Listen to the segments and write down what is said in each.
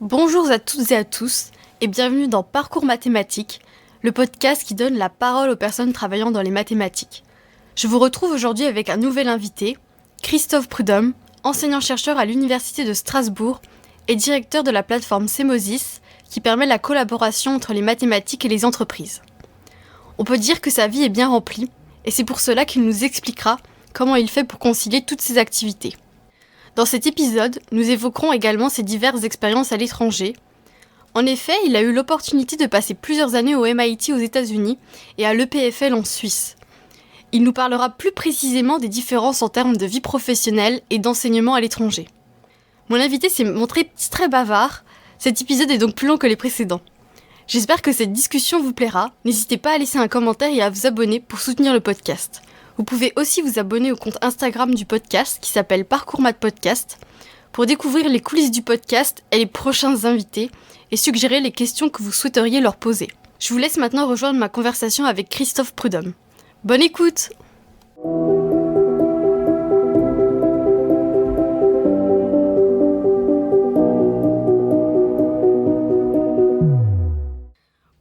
Bonjour à toutes et à tous et bienvenue dans Parcours Mathématiques, le podcast qui donne la parole aux personnes travaillant dans les mathématiques. Je vous retrouve aujourd'hui avec un nouvel invité, Christophe Prudhomme, enseignant-chercheur à l'Université de Strasbourg et directeur de la plateforme Semosis qui permet la collaboration entre les mathématiques et les entreprises. On peut dire que sa vie est bien remplie et c'est pour cela qu'il nous expliquera comment il fait pour concilier toutes ces activités. Dans cet épisode, nous évoquerons également ses diverses expériences à l'étranger. En effet, il a eu l'opportunité de passer plusieurs années au MIT aux États-Unis et à l'EPFL en Suisse. Il nous parlera plus précisément des différences en termes de vie professionnelle et d'enseignement à l'étranger. Mon invité s'est montré très bavard, cet épisode est donc plus long que les précédents. J'espère que cette discussion vous plaira, n'hésitez pas à laisser un commentaire et à vous abonner pour soutenir le podcast. Vous pouvez aussi vous abonner au compte Instagram du podcast qui s'appelle Parcours Math Podcast pour découvrir les coulisses du podcast et les prochains invités et suggérer les questions que vous souhaiteriez leur poser. Je vous laisse maintenant rejoindre ma conversation avec Christophe Prudhomme. Bonne écoute!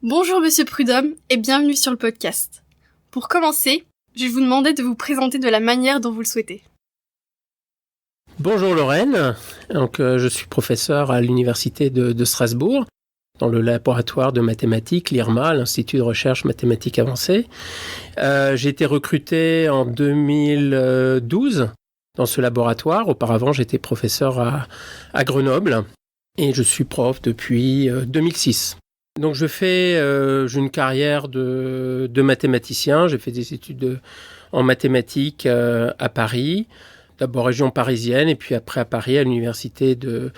Bonjour Monsieur Prudhomme et bienvenue sur le podcast. Pour commencer, je vais vous demander de vous présenter de la manière dont vous le souhaitez. Bonjour Lorraine, je suis professeur à l'Université de Strasbourg, dans le laboratoire de mathématiques, l'IRMA, l'Institut de recherche mathématiques avancées. J'ai été recruté en 2012 dans ce laboratoire. Auparavant, j'étais professeur à Grenoble et je suis prof depuis 2006. Donc j'ai une carrière de mathématicien, j'ai fait des études en mathématiques à Paris, d'abord région parisienne et puis après à Paris à l'université de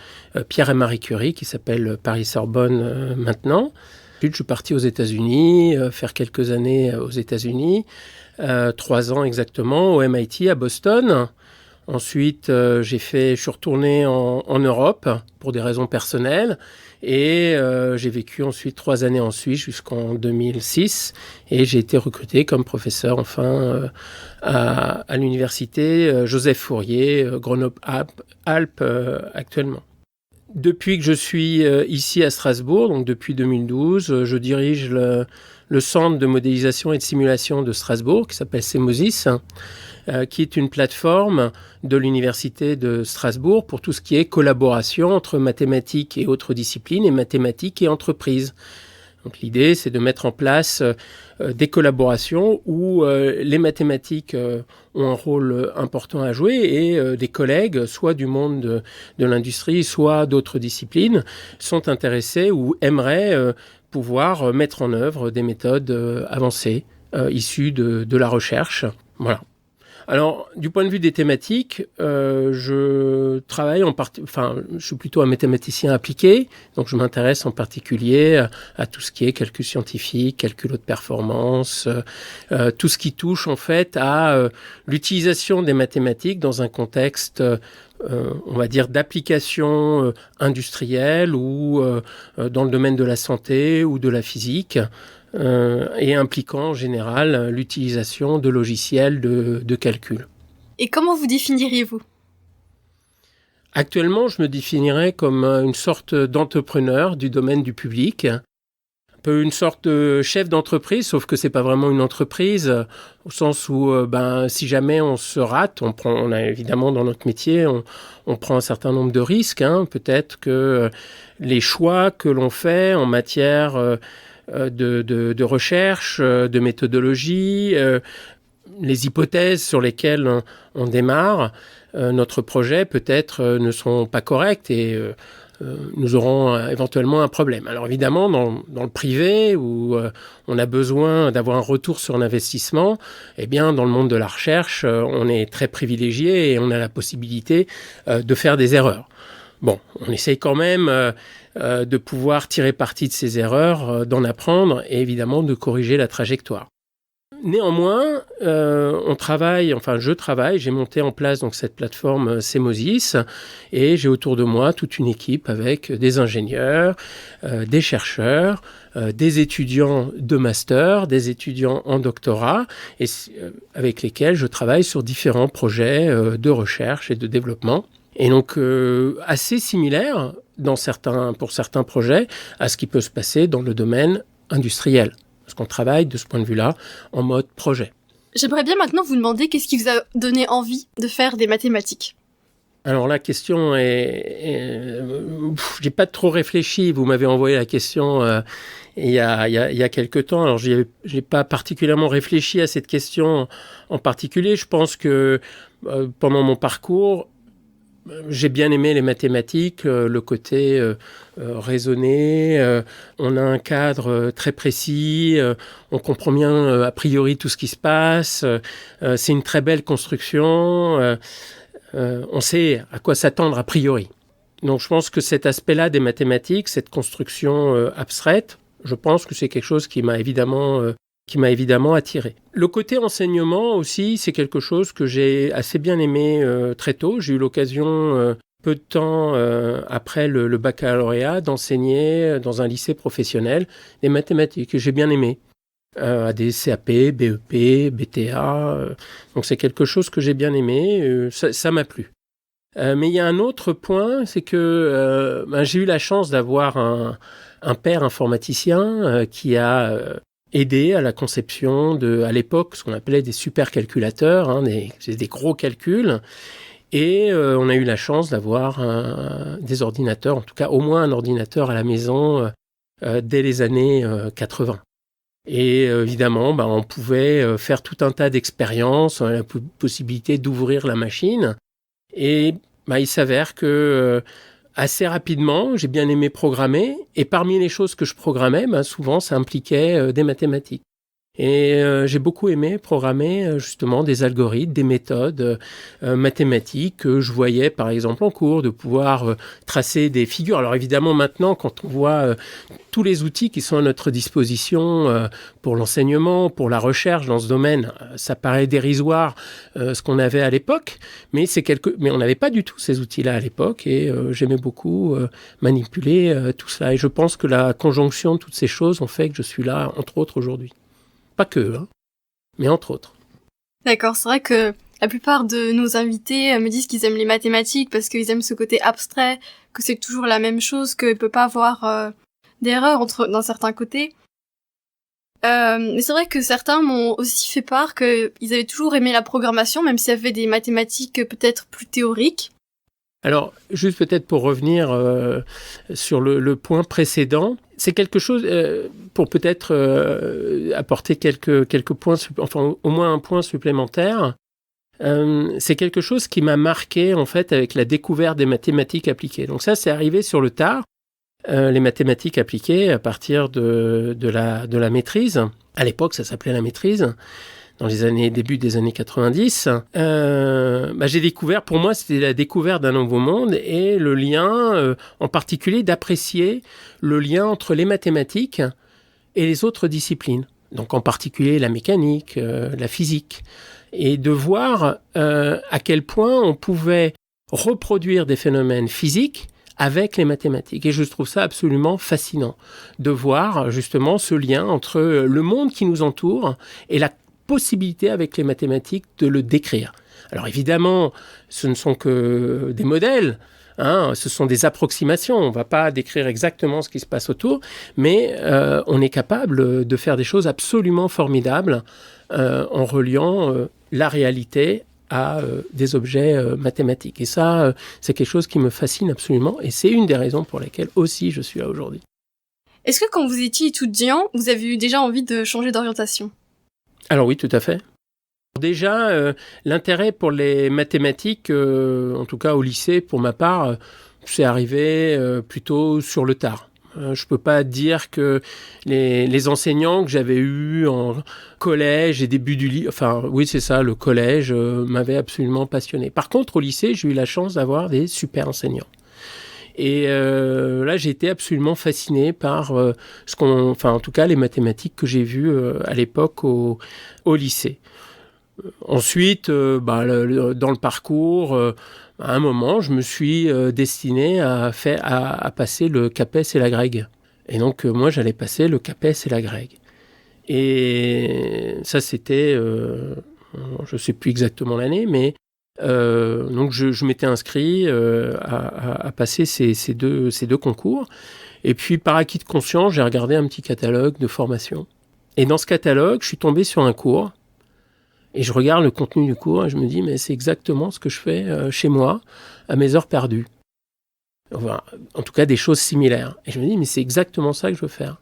Pierre et Marie Curie qui s'appelle Paris-Sorbonne maintenant. Ensuite je suis parti aux États-Unis, faire quelques années aux États-Unis, 3 ans exactement au MIT à Boston. Ensuite, je suis retourné en Europe pour des raisons personnelles et j'ai vécu ensuite 3 années en Suisse jusqu'en 2006 et j'ai été recruté comme professeur à l'université Joseph Fourier, Grenoble-Alpes actuellement. Depuis que je suis ici à Strasbourg, donc depuis 2012, je dirige le centre de modélisation et de simulation de Strasbourg qui s'appelle Semosis, qui est une plateforme de l'Université de Strasbourg pour tout ce qui est collaboration entre mathématiques et autres disciplines et mathématiques et entreprises. Donc l'idée, c'est de mettre en place des collaborations où les mathématiques ont un rôle important à jouer et des collègues, soit du monde de l'industrie, soit d'autres disciplines, sont intéressés ou aimeraient pouvoir mettre en œuvre des méthodes avancées issues de la recherche. Voilà. Alors, du point de vue des thématiques, je suis plutôt un mathématicien appliqué, donc je m'intéresse en particulier à tout ce qui est calcul scientifique, calcul haute performance, tout ce qui touche en fait à l'utilisation des mathématiques dans un contexte on va dire d'application industrielle ou dans le domaine de la santé ou de la physique. Et impliquant en général l'utilisation de logiciels de calcul. Et comment vous définiriez-vous ? Actuellement, je me définirais comme une sorte d'entrepreneur du domaine du public, un peu une sorte de chef d'entreprise, sauf que c'est pas vraiment une entreprise, au sens où si jamais on se rate, on a évidemment dans notre métier, on prend un certain nombre de risques. Peut-être que les choix que l'on fait en matière de recherche, de méthodologie, les hypothèses sur lesquelles on démarre notre projet peut-être ne sont pas correctes et nous aurons éventuellement un problème. Alors évidemment, dans le privé où on a besoin d'avoir un retour sur l'investissement, eh bien dans le monde de la recherche, on est très privilégié et on a la possibilité de faire des erreurs. Bon, on essaye quand même de pouvoir tirer parti de ces erreurs, d'en apprendre et évidemment de corriger la trajectoire. Néanmoins, je travaille, j'ai monté en place donc cette plateforme Semosis et j'ai autour de moi toute une équipe avec des ingénieurs, des chercheurs, des étudiants de master, des étudiants en doctorat et avec lesquels je travaille sur différents projets de recherche et de développement. Et donc assez similaire pour certains projets, à ce qui peut se passer dans le domaine industriel. Parce qu'on travaille de ce point de vue-là en mode projet. J'aimerais bien maintenant vous demander qu'est-ce qui vous a donné envie de faire des mathématiques. Alors la question j'ai pas trop réfléchi. Vous m'avez envoyé la question il y a quelque temps. Alors j'ai pas particulièrement réfléchi à cette question en particulier. Je pense que pendant mon parcours, j'ai bien aimé les mathématiques, le côté raisonné. On a un cadre très précis. On comprend bien a priori tout ce qui se passe. C'est une très belle construction. On sait à quoi s'attendre a priori. Donc je pense que cet aspect-là des mathématiques, cette construction abstraite, je pense que c'est quelque chose qui m'a évidemment attiré. Le côté enseignement aussi, c'est quelque chose que j'ai assez bien aimé très tôt. J'ai eu l'occasion, peu de temps après le baccalauréat, d'enseigner dans un lycée professionnel des mathématiques. Et j'ai bien aimé. À des CAP, BEP, BTA. Donc c'est quelque chose que j'ai bien aimé, ça m'a plu. Mais il y a un autre point, c'est que j'ai eu la chance d'avoir un père informaticien qui a aidé à la conception à l'époque, ce qu'on appelait des supercalculateurs, des gros calculs. Et on a eu la chance d'avoir des ordinateurs, en tout cas au moins un ordinateur à la maison dès les années 80. Et évidemment, on pouvait faire tout un tas d'expériences, la possibilité d'ouvrir la machine. Et il s'avère que assez rapidement, j'ai bien aimé programmer. Et parmi les choses que je programmais, souvent, ça impliquait des mathématiques. Et j'ai beaucoup aimé programmer justement des algorithmes, des méthodes mathématiques que je voyais par exemple en cours, de pouvoir tracer des figures. Alors évidemment maintenant, quand on voit tous les outils qui sont à notre disposition pour l'enseignement, pour la recherche dans ce domaine, ça paraît dérisoire ce qu'on avait à l'époque, mais on n'avait pas du tout ces outils-là à l'époque et j'aimais beaucoup manipuler tout cela. Et je pense que la conjonction de toutes ces choses ont fait que je suis là, entre autres, aujourd'hui. Pas que, mais entre autres. D'accord, c'est vrai que la plupart de nos invités me disent qu'ils aiment les mathématiques parce qu'ils aiment ce côté abstrait, que c'est toujours la même chose, qu'il ne peut pas avoir d'erreur dans certains côtés. Mais c'est vrai que certains m'ont aussi fait part qu'ils avaient toujours aimé la programmation, même s'il y avait des mathématiques peut-être plus théoriques. Alors, juste peut-être pour revenir sur le point précédent, c'est quelque chose, pour peut-être apporter quelques points, enfin au moins un point supplémentaire, c'est quelque chose qui m'a marqué en fait avec la découverte des mathématiques appliquées. Donc ça, c'est arrivé sur le tard, les mathématiques appliquées à partir de la maîtrise. À l'époque, ça s'appelait la maîtrise. Dans début des années 90, j'ai découvert, pour moi, c'était la découverte d'un nouveau monde et le lien, en particulier d'apprécier le lien entre les mathématiques et les autres disciplines. Donc en particulier la mécanique, la physique. Et de voir à quel point on pouvait reproduire des phénomènes physiques avec les mathématiques. Et je trouve ça absolument fascinant de voir justement ce lien entre le monde qui nous entoure et la possibilité avec les mathématiques de le décrire. Alors évidemment, ce ne sont que des modèles, ce sont des approximations, on ne va pas décrire exactement ce qui se passe autour, mais on est capable de faire des choses absolument formidables en reliant la réalité à des objets mathématiques. Et ça, c'est quelque chose qui me fascine absolument, et c'est une des raisons pour lesquelles aussi je suis là aujourd'hui. Est-ce que quand vous étiez étudiant, vous avez eu déjà envie de changer d'orientation ? Alors oui, tout à fait. Déjà, l'intérêt pour les mathématiques, en tout cas au lycée, pour ma part, c'est arrivé plutôt sur le tard. Je ne peux pas dire que les enseignants que j'avais eus en collège et début du lycée, enfin oui c'est ça, le collège m'avait absolument passionné. Par contre, au lycée, j'ai eu la chance d'avoir des super enseignants. Et là, j'ai été absolument fasciné par en tout cas, les mathématiques que j'ai vues à l'époque au lycée. Ensuite, dans le parcours, à un moment, je me suis destiné à passer le CAPES et l'AGREG. Et donc, moi, j'allais passer le CAPES et l'AGREG. Et ça, c'était, je ne sais plus exactement l'année, mais Donc je m'étais inscrit à passer ces deux concours. Et puis par acquis de conscience, j'ai regardé un petit catalogue de formation. Et dans ce catalogue, je suis tombé sur un cours. Et je regarde le contenu du cours et je me dis, mais c'est exactement ce que je fais chez moi, à mes heures perdues. Enfin, en tout cas, des choses similaires. Et je me dis, mais c'est exactement ça que je veux faire.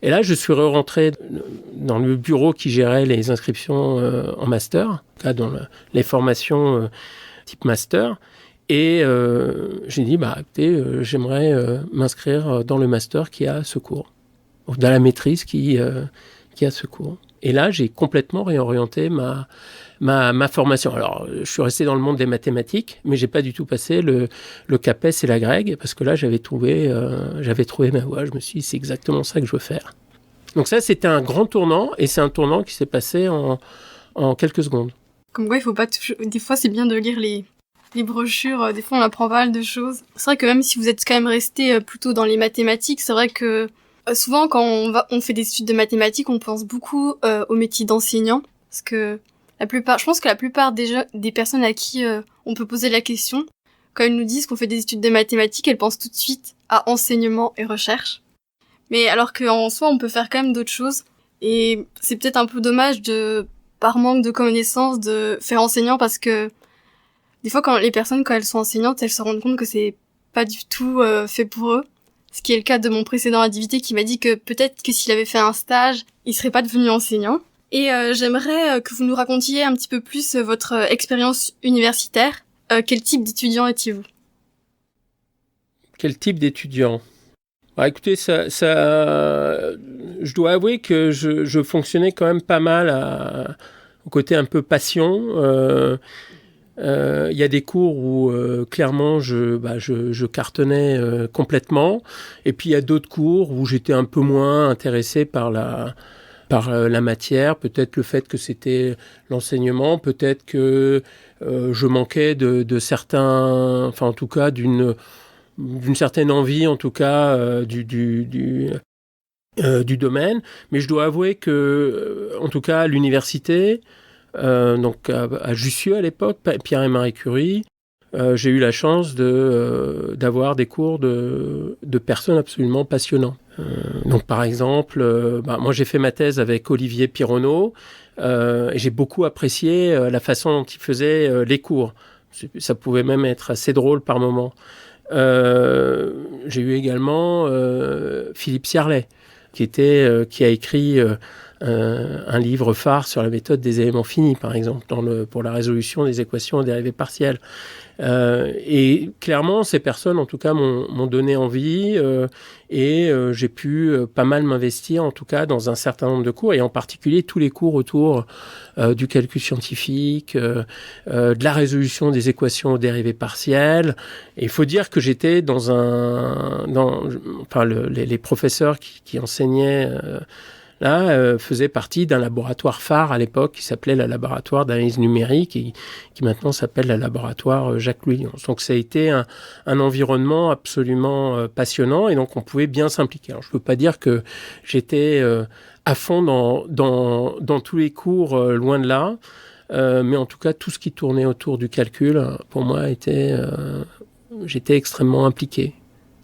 Et là, je suis rentré dans le bureau qui gérait les inscriptions en master, dans les formations type master. Et j'ai dit, écoutez, j'aimerais m'inscrire dans le master qui a ce cours, ou dans la maîtrise qui a ce cours. Et là, j'ai complètement réorienté ma formation. Alors, je suis resté dans le monde des mathématiques, mais j'ai pas du tout passé le CAPES et la GREG, parce que là, j'avais trouvé ma voie. Je me suis dit, c'est exactement ça que je veux faire. Donc ça, c'était un grand tournant, et c'est un tournant qui s'est passé en quelques secondes. Comme quoi, il faut pas toucher. Des fois, c'est bien de lire les brochures. Des fois, on apprend pas mal de choses. C'est vrai que même si vous êtes quand même resté plutôt dans les mathématiques, c'est vrai que souvent, quand on fait des études de mathématiques, on pense beaucoup au métier d'enseignant, parce que je pense que la plupart des personnes à qui on peut poser la question, quand elles nous disent qu'on fait des études de mathématiques, elles pensent tout de suite à enseignement et recherche. Mais alors qu'en soi, on peut faire quand même d'autres choses. Et c'est peut-être un peu dommage par manque de connaissances, de faire enseignant, parce que des fois, quand elles sont enseignantes, elles se rendent compte que c'est pas du tout fait pour eux. Ce qui est le cas de mon précédent individu qui m'a dit que peut-être que s'il avait fait un stage, il serait pas devenu enseignant. Et j'aimerais que vous nous racontiez un petit peu plus votre expérience universitaire. Quel type d'étudiant étiez-vous ? Quel type d'étudiant ? Écoutez, je dois avouer que je fonctionnais quand même pas mal au côté un peu passion. Il y a des cours où clairement je cartonnais complètement, et puis il y a d'autres cours où j'étais un peu moins intéressé par la matière, peut-être le fait que c'était l'enseignement, peut-être que je manquais de certains, enfin en tout cas d'une certaine envie en tout cas du domaine, mais je dois avouer que en tout cas à l'université, donc à Jussieu à l'époque, Pierre et Marie Curie, j'ai eu la chance d'avoir des cours de personnes absolument passionnantes. Donc par exemple, moi j'ai fait ma thèse avec Olivier Pironneau, et j'ai beaucoup apprécié la façon dont il faisait les cours. Ça pouvait même être assez drôle par moments. J'ai eu également Philippe Sierlet, qui a écrit un livre phare sur la méthode des éléments finis, par exemple, pour la résolution des équations en dérivées partielles. Et clairement, ces personnes, en tout cas, m'ont donné envie, et j'ai pu pas mal m'investir, en tout cas, dans un certain nombre de cours, et en particulier tous les cours autour du calcul scientifique, de la résolution des équations aux dérivées partielles. Et il faut dire que j'étais les professeurs qui enseignaient faisait partie d'un laboratoire phare à l'époque qui s'appelait le laboratoire d'analyse numérique et qui maintenant s'appelle le laboratoire Jacques-Louis Lyons. Donc ça a été un environnement absolument passionnant, et donc on pouvait bien s'impliquer. Alors je ne peux pas dire que j'étais à fond dans tous les cours, loin de là, mais en tout cas tout ce qui tournait autour du calcul, pour moi, j'étais extrêmement impliqué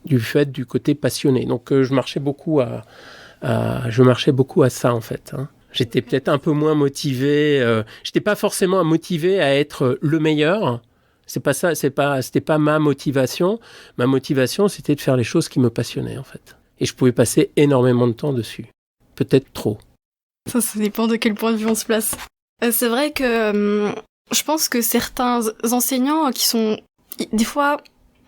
du côté passionné. Donc je marchais beaucoup à ça, en fait. J'étais peut-être un peu moins motivé. J'étais pas forcément motivé à être le meilleur. C'est pas ça. C'était pas ma motivation. Ma motivation, c'était de faire les choses qui me passionnaient, en fait. Et je pouvais passer énormément de temps dessus. Peut-être trop. Ça dépend de quel point de vue on se place. C'est vrai que je pense que certains enseignants des fois,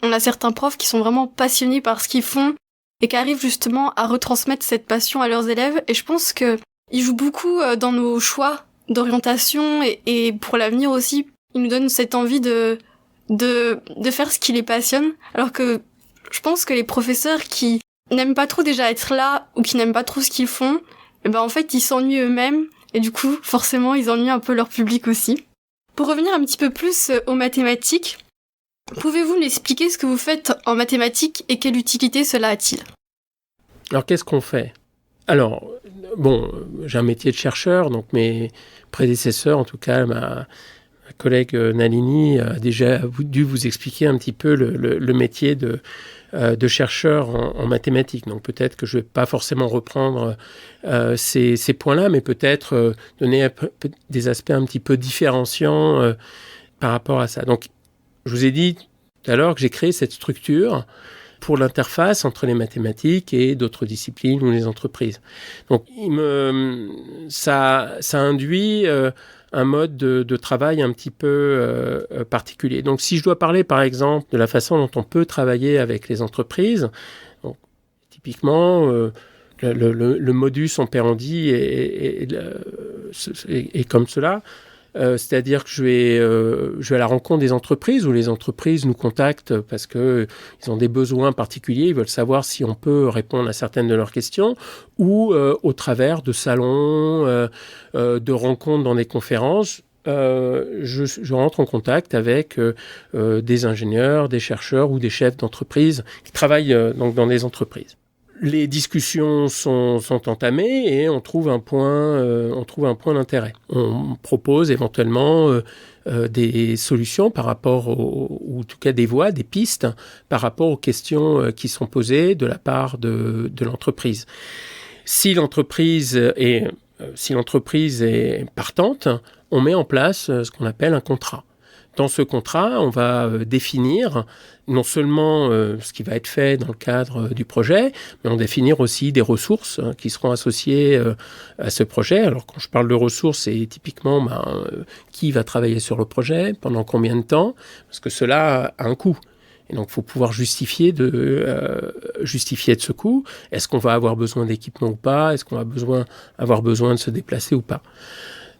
on a certains profs qui sont vraiment passionnés par ce qu'ils font et qui arrivent justement à retransmettre cette passion à leurs élèves. Et je pense que ils jouent beaucoup dans nos choix d'orientation et pour l'avenir aussi. Ils nous donnent cette envie de faire ce qui les passionne. Alors que je pense que les professeurs qui n'aiment pas trop déjà être là ou qui n'aiment pas trop ce qu'ils font, en fait, ils s'ennuient eux-mêmes. Et du coup, forcément, ils ennuient un peu leur public aussi. Pour revenir un petit peu plus aux mathématiques, pouvez-vous nous expliquer ce que vous faites en mathématiques et quelle utilité cela a-t-il ? Alors, qu'est-ce qu'on fait ? Alors, j'ai un métier de chercheur, donc mes prédécesseurs, en tout cas, Ma collègue Nalini a déjà dû vous expliquer un petit peu le métier de chercheur en mathématiques. Donc peut-être que je ne vais pas forcément reprendre ces points-là, mais peut-être donner des aspects un petit peu différenciants par rapport à ça. Donc je vous ai dit tout à l'heure que j'ai créé cette structure pour l'interface entre les mathématiques et d'autres disciplines ou les entreprises. Donc ça induit un mode de travail un petit peu particulier. Donc si je dois parler par exemple de la façon dont on peut travailler avec les entreprises, donc, typiquement le modus operandi est comme cela. C'est-à-dire que je vais à la rencontre des entreprises où les entreprises nous contactent parce qu'ils ont des besoins particuliers, ils veulent savoir si on peut répondre à certaines de leurs questions ou au travers de salons, de rencontres dans des conférences. Je rentre en contact avec des ingénieurs, des chercheurs ou des chefs d'entreprise qui travaillent donc dans des entreprises. Les discussions sont entamées et on trouve un point d'intérêt. On propose éventuellement des solutions par rapport ou en tout cas des voies, des pistes par rapport aux questions qui sont posées de la part de l'entreprise. Si l'entreprise est partante, on met en place ce qu'on appelle un contrat. Dans ce contrat, on va définir non seulement ce qui va être fait dans le cadre du projet, mais on va définir aussi des ressources qui seront associées à ce projet. Alors quand je parle de ressources, c'est typiquement qui va travailler sur le projet, pendant combien de temps, parce que cela a un coût. Et donc, il faut pouvoir justifier de ce coût. Est-ce qu'on va avoir besoin d'équipement ou pas? Est-ce qu'on va avoir besoin de se déplacer ou pas?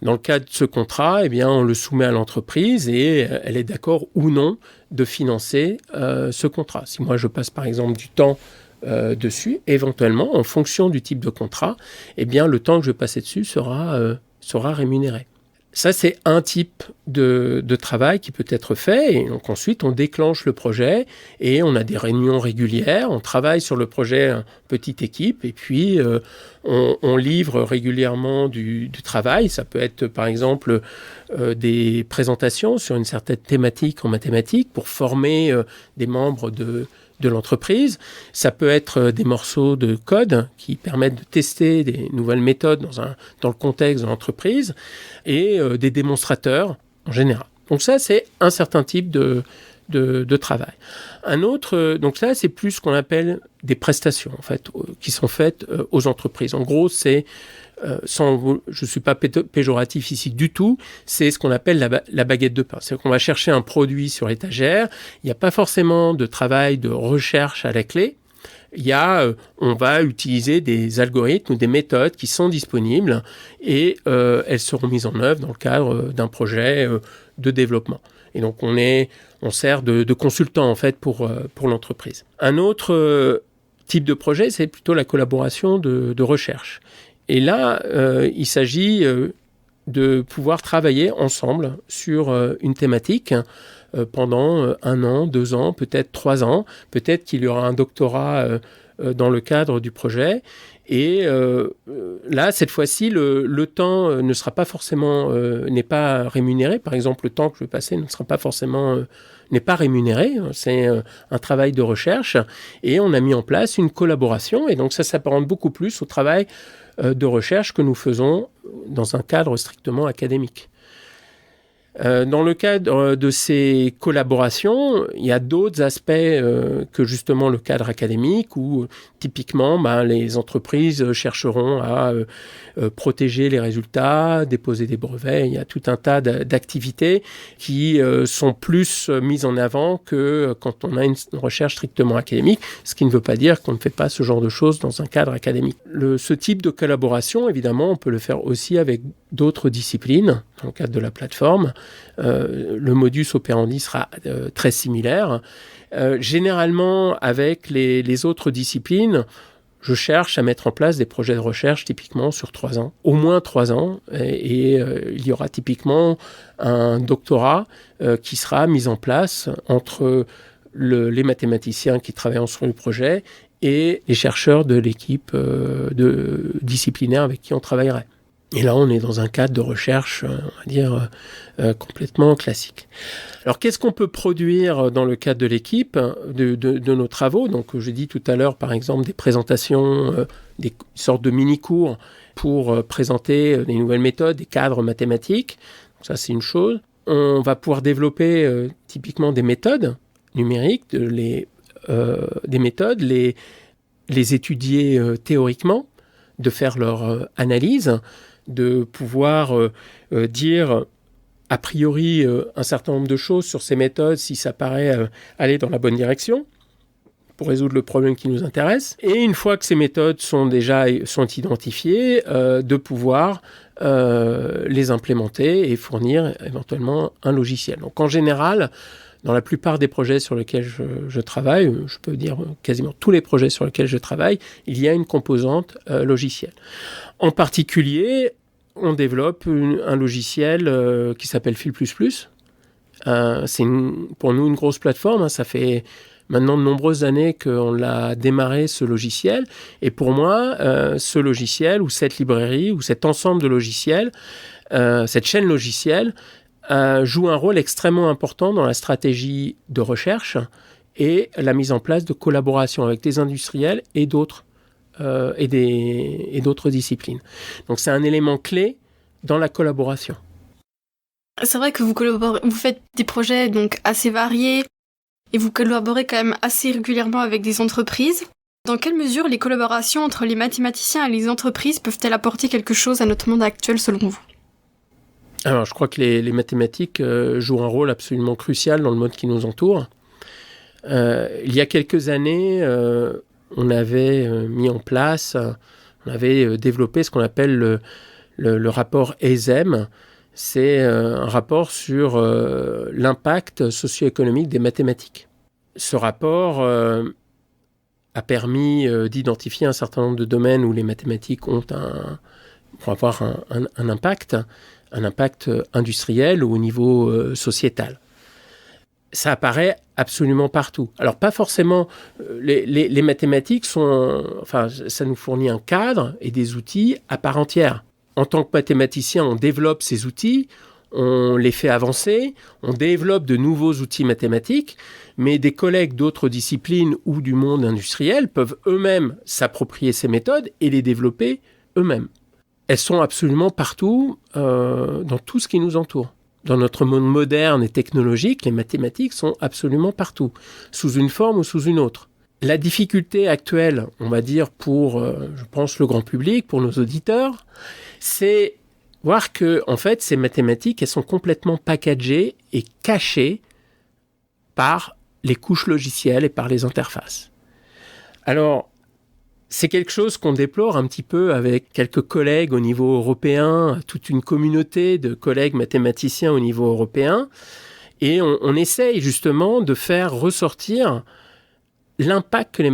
Dans le cadre de ce contrat, eh bien, on le soumet à l'entreprise et elle est d'accord ou non de financer ce contrat. Si moi, je passe par exemple du temps dessus, éventuellement, en fonction du type de contrat, eh bien, le temps que je vais passer dessus sera rémunéré. Ça, c'est un type de travail qui peut être fait. Et donc ensuite, on déclenche le projet et on a des réunions régulières. On travaille sur le projet en petite équipe et puis on livre régulièrement du travail. Ça peut être, par exemple, des présentations sur une certaine thématique en mathématiques pour former des membres de l'entreprise. Ça peut être des morceaux de code qui permettent de tester des nouvelles méthodes dans le contexte de l'entreprise et des démonstrateurs en général. Donc ça, c'est un certain type de travail. Un autre, donc ça, c'est plus ce qu'on appelle des prestations, en fait, qui sont faites aux entreprises. En gros, c'est je ne suis pas péjoratif ici du tout, c'est ce qu'on appelle la baguette de pain. C'est qu'on va chercher un produit sur l'étagère, il n'y a pas forcément de travail de recherche à la clé, on va utiliser des algorithmes ou des méthodes qui sont disponibles et elles seront mises en œuvre dans le cadre d'un projet de développement. Et donc on sert de consultant en fait pour l'entreprise. Un autre type de projet, c'est plutôt la collaboration de recherche. Et là, il s'agit de pouvoir travailler ensemble sur une thématique pendant 1 an, 2 ans, peut-être 3 ans. Peut-être qu'il y aura un doctorat dans le cadre du projet. Et là, cette fois-ci, le temps ne sera pas forcément, n'est pas rémunéré. Par exemple, le temps que je vais passer n'est pas rémunéré. C'est un travail de recherche. Et on a mis en place une collaboration. Et donc, ça s'apparente beaucoup plus au travail de recherche que nous faisons dans un cadre strictement académique. Dans le cadre de ces collaborations, il y a d'autres aspects que justement le cadre académique où typiquement les entreprises chercheront à protéger les résultats, déposer des brevets. Il y a tout un tas d'activités qui sont plus mises en avant que quand on a une recherche strictement académique, ce qui ne veut pas dire qu'on ne fait pas ce genre de choses dans un cadre académique. Ce type de collaboration, évidemment, on peut le faire aussi avec d'autres disciplines dans le cadre de la plateforme. Le modus operandi sera très similaire. Généralement, avec les autres disciplines, je cherche à mettre en place des projets de recherche typiquement sur 3 ans, au moins 3 ans, et il y aura typiquement un doctorat qui sera mis en place entre les mathématiciens qui travaillent sur le projet et les chercheurs de l'équipe disciplinaire avec qui on travaillerait. Et là, on est dans un cadre de recherche, on va dire, complètement classique. Alors, qu'est-ce qu'on peut produire dans le cadre de l'équipe, de nos travaux? Donc, j'ai dit tout à l'heure, par exemple, des présentations, des sortes de mini-cours pour présenter des nouvelles méthodes, des cadres mathématiques. Donc, ça, c'est une chose. On va pouvoir développer typiquement des méthodes numériques, des méthodes, les étudier théoriquement, de faire leur analyse, de pouvoir dire a priori un certain nombre de choses sur ces méthodes si ça paraît aller dans la bonne direction pour résoudre le problème qui nous intéresse. Et une fois que ces méthodes sont identifiées, de pouvoir les implémenter et fournir éventuellement un logiciel. Donc en général, dans la plupart des projets sur lesquels je travaille, je peux dire quasiment tous les projets sur lesquels je travaille, il y a une composante logicielle. En particulier, on développe un logiciel qui s'appelle Fil++. C'est pour nous une grosse plateforme. Ça fait maintenant de nombreuses années qu'on l'a démarré, ce logiciel. Et pour moi, ce logiciel ou cette librairie ou cet ensemble de logiciels, cette chaîne logicielle, joue un rôle extrêmement important dans la stratégie de recherche et la mise en place de collaboration avec des industriels et d'autres disciplines. Donc c'est un élément clé dans la collaboration. C'est vrai que vous faites des projets donc assez variés et vous collaborez quand même assez régulièrement avec des entreprises. Dans quelle mesure les collaborations entre les mathématiciens et les entreprises peuvent-elles apporter quelque chose à notre monde actuel selon vous ? Alors, je crois que les mathématiques jouent un rôle absolument crucial dans le monde qui nous entoure. Il y a quelques années, on avait mis en place, on avait développé ce qu'on appelle le rapport ESEM. C'est un rapport sur l'impact socio-économique des mathématiques. Ce rapport a permis d'identifier un certain nombre de domaines où les mathématiques vont avoir un impact industriel ou au niveau sociétal. Ça apparaît absolument partout. Alors, pas forcément... les mathématiques ça nous fournit un cadre et des outils à part entière. En tant que mathématicien, on développe ces outils, on les fait avancer, on développe de nouveaux outils mathématiques, mais des collègues d'autres disciplines ou du monde industriel peuvent eux-mêmes s'approprier ces méthodes et les développer eux-mêmes. Elles sont absolument partout dans tout ce qui nous entoure. Dans notre monde moderne et technologique, les mathématiques sont absolument partout, sous une forme ou sous une autre. La difficulté actuelle, on va dire pour, je pense, le grand public, pour nos auditeurs, c'est voir que, en fait, ces mathématiques, elles sont complètement packagées et cachées par les couches logicielles et par les interfaces. Alors, c'est quelque chose qu'on déplore un petit peu avec quelques collègues au niveau européen, toute une communauté de collègues mathématiciens au niveau européen. Et on essaye justement de faire ressortir l'impact que les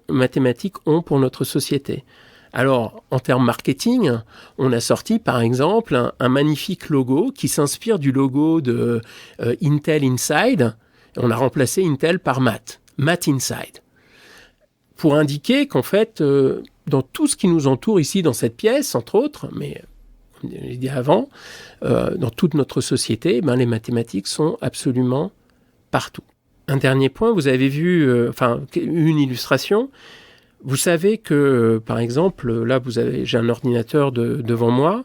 mathématiques ont pour notre société. Alors, en termes marketing, on a sorti par exemple un magnifique logo qui s'inspire du logo de Intel Inside. On a remplacé Intel par Math Inside. Pour indiquer qu'en fait, dans tout ce qui nous entoure ici, dans cette pièce, entre autres, mais comme je l'ai dit avant, dans toute notre société, les mathématiques sont absolument partout. Un dernier point, vous avez vu une illustration. Vous savez que, par exemple, là, j'ai un ordinateur devant moi.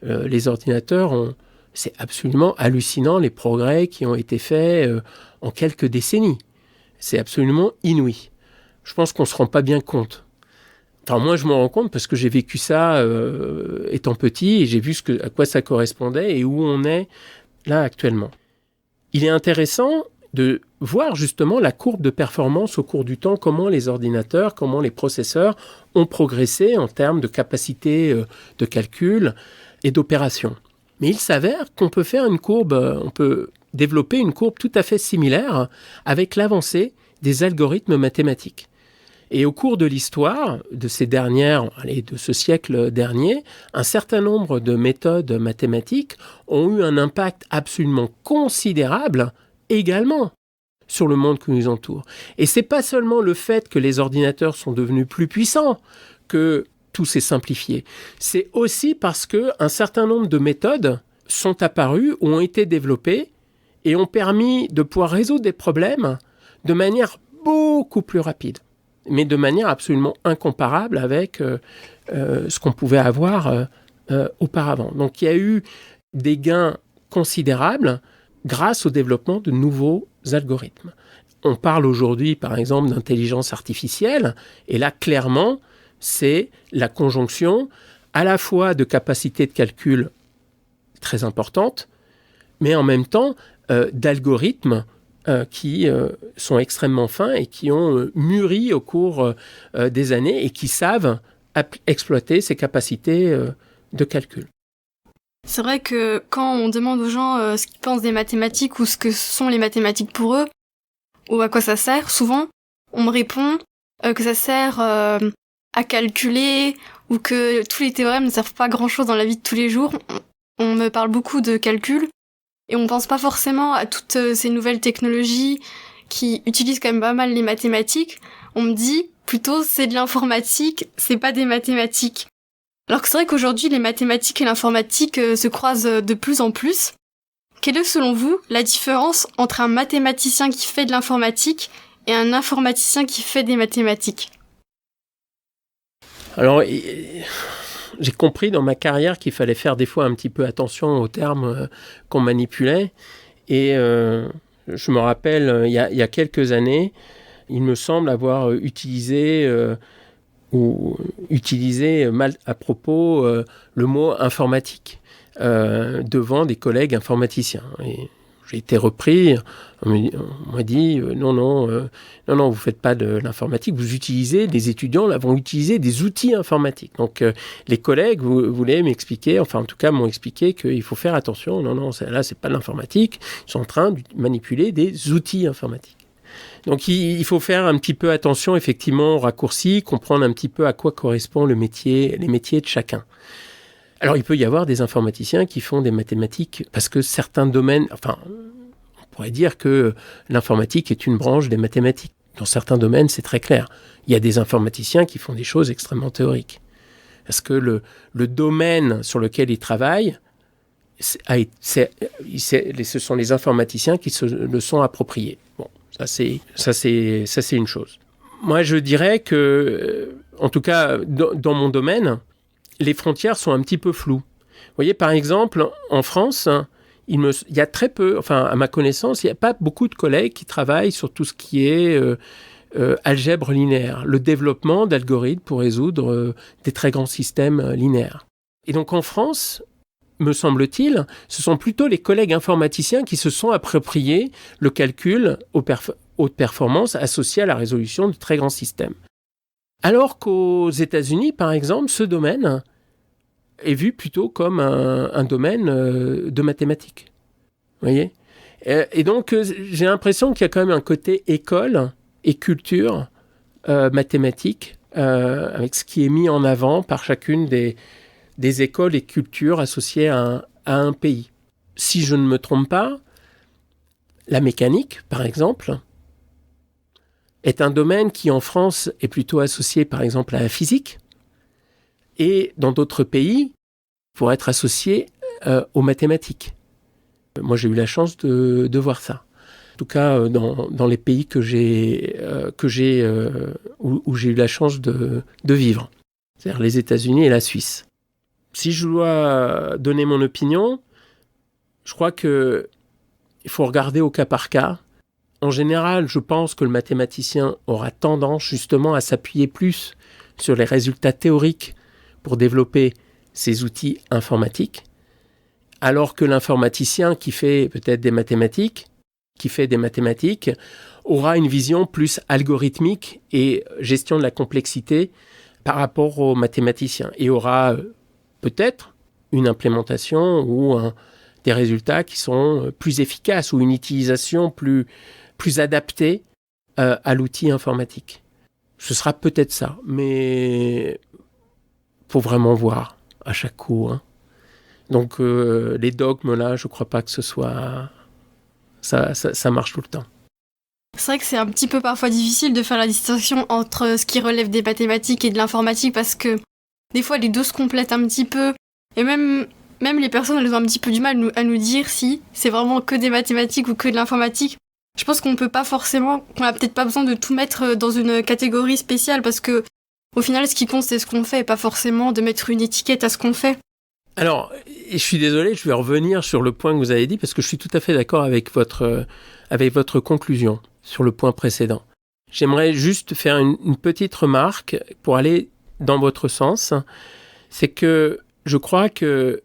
Les ordinateurs, c'est absolument hallucinant les progrès qui ont été faits en quelques décennies. C'est absolument inouï. Je pense qu'on ne se rend pas bien compte. Enfin, moi, je m'en rends compte parce que j'ai vécu ça étant petit et j'ai vu à quoi ça correspondait et où on est là actuellement. Il est intéressant de voir justement la courbe de performance au cours du temps, comment les ordinateurs, comment les processeurs ont progressé en termes de capacité de calcul et d'opération. Mais il s'avère qu'on peut faire on peut développer une courbe tout à fait similaire avec l'avancée des algorithmes mathématiques. Et au cours de l'histoire de de ce siècle dernier, un certain nombre de méthodes mathématiques ont eu un impact absolument considérable également sur le monde qui nous entoure. Et c'est pas seulement le fait que les ordinateurs sont devenus plus puissants, que tout s'est simplifié. C'est aussi parce qu'un certain nombre de méthodes sont apparues ou ont été développées et ont permis de pouvoir résoudre des problèmes de manière beaucoup plus rapide, mais de manière absolument incomparable avec ce qu'on pouvait avoir auparavant. Donc il y a eu des gains considérables grâce au développement de nouveaux algorithmes. On parle aujourd'hui, par exemple, d'intelligence artificielle, et là, clairement, c'est la conjonction à la fois de capacités de calcul très importantes, mais en même temps d'algorithmes qui sont extrêmement fins et qui ont mûri au cours des années et qui savent exploiter ces capacités de calcul. C'est vrai que quand on demande aux gens ce qu'ils pensent des mathématiques ou ce que sont les mathématiques pour eux, ou à quoi ça sert, souvent, on me répond que ça sert à calculer ou que tous les théorèmes ne servent pas grand-chose dans la vie de tous les jours. On me parle beaucoup de calcul et on pense pas forcément à toutes ces nouvelles technologies qui utilisent quand même pas mal les mathématiques. On me dit plutôt c'est de l'informatique, c'est pas des mathématiques. Alors que c'est vrai qu'aujourd'hui les mathématiques et l'informatique se croisent de plus en plus. Quelle est selon vous la différence entre un mathématicien qui fait de l'informatique et un informaticien qui fait des mathématiques ? Alors, j'ai compris dans ma carrière qu'il fallait faire des fois un petit peu attention aux termes qu'on manipulait. Et je me rappelle, il y a quelques années, il me semble avoir utilisé mal à propos le mot informatique devant des collègues informaticiens. Et j'ai été repris, on m'a dit non, vous faites pas de l'informatique, vous utilisez, les étudiants là, vont utiliser des outils informatiques. Donc les collègues voulaient m'expliquer, enfin en tout cas m'ont expliqué qu'il faut faire attention, non, là c'est pas de l'informatique, ils sont en train de manipuler des outils informatiques. Donc il faut faire un petit peu attention effectivement aux raccourcis, comprendre un petit peu à quoi correspond les métiers de chacun. Alors, il peut y avoir des informaticiens qui font des mathématiques parce que certains domaines, enfin, on pourrait dire que l'informatique est une branche des mathématiques. Dans certains domaines, c'est très clair. Il y a des informaticiens qui font des choses extrêmement théoriques. Parce que le domaine sur lequel ils travaillent, ce sont les informaticiens qui se le sont appropriés. Bon, ça c'est une chose. Moi, je dirais que, en tout cas, dans mon domaine, les frontières sont un petit peu floues. Vous voyez, par exemple, en France, il y a très peu, enfin, à ma connaissance, il n'y a pas beaucoup de collègues qui travaillent sur tout ce qui est algèbre linéaire, le développement d'algorithmes pour résoudre des très grands systèmes linéaires. Et donc, en France, me semble-t-il, ce sont plutôt les collègues informaticiens qui se sont appropriés le calcul haute performance associé à la résolution de très grands systèmes. Alors qu'aux États-Unis, par exemple, ce domaine est vu plutôt comme un domaine de mathématiques. Vous voyez ? Et donc, j'ai l'impression qu'il y a quand même un côté école et culture mathématique, avec ce qui est mis en avant par chacune des écoles et cultures associées à un pays. Si je ne me trompe pas, la mécanique, par exemple, est un domaine qui, en France, est plutôt associé, par exemple, à la physique, et dans d'autres pays, pourrait être associé aux mathématiques. Moi, j'ai eu la chance de voir ça. En tout cas, dans les pays où j'ai eu la chance de vivre, c'est-à-dire les États-Unis et la Suisse. Si je dois donner mon opinion, je crois qu'il faut regarder au cas par cas. En général, je pense que le mathématicien aura tendance justement à s'appuyer plus sur les résultats théoriques pour développer ses outils informatiques, alors que l'informaticien qui fait peut-être des mathématiques, aura une vision plus algorithmique et gestion de la complexité par rapport aux mathématiciens et aura peut-être une implémentation ou des résultats qui sont plus efficaces ou une utilisation plus adaptée à l'outil informatique. Ce sera peut-être ça, mais faut vraiment voir à chaque coup. Donc les dogmes là, je crois pas que ce soit ça marche tout le temps. C'est vrai que c'est un petit peu parfois difficile de faire la distinction entre ce qui relève des mathématiques et de l'informatique parce que des fois les deux se complètent un petit peu. Et même les personnes, elles ont un petit peu du mal à nous dire si c'est vraiment que des mathématiques ou que de l'informatique. Je pense qu'on a peut-être pas besoin de tout mettre dans une catégorie spéciale parce que au final, ce qui compte, c'est ce qu'on fait et pas forcément de mettre une étiquette à ce qu'on fait. Alors, je suis désolé, je vais revenir sur le point que vous avez dit parce que je suis tout à fait d'accord avec votre conclusion sur le point précédent. J'aimerais juste faire une petite remarque pour aller dans votre sens. C'est que je crois que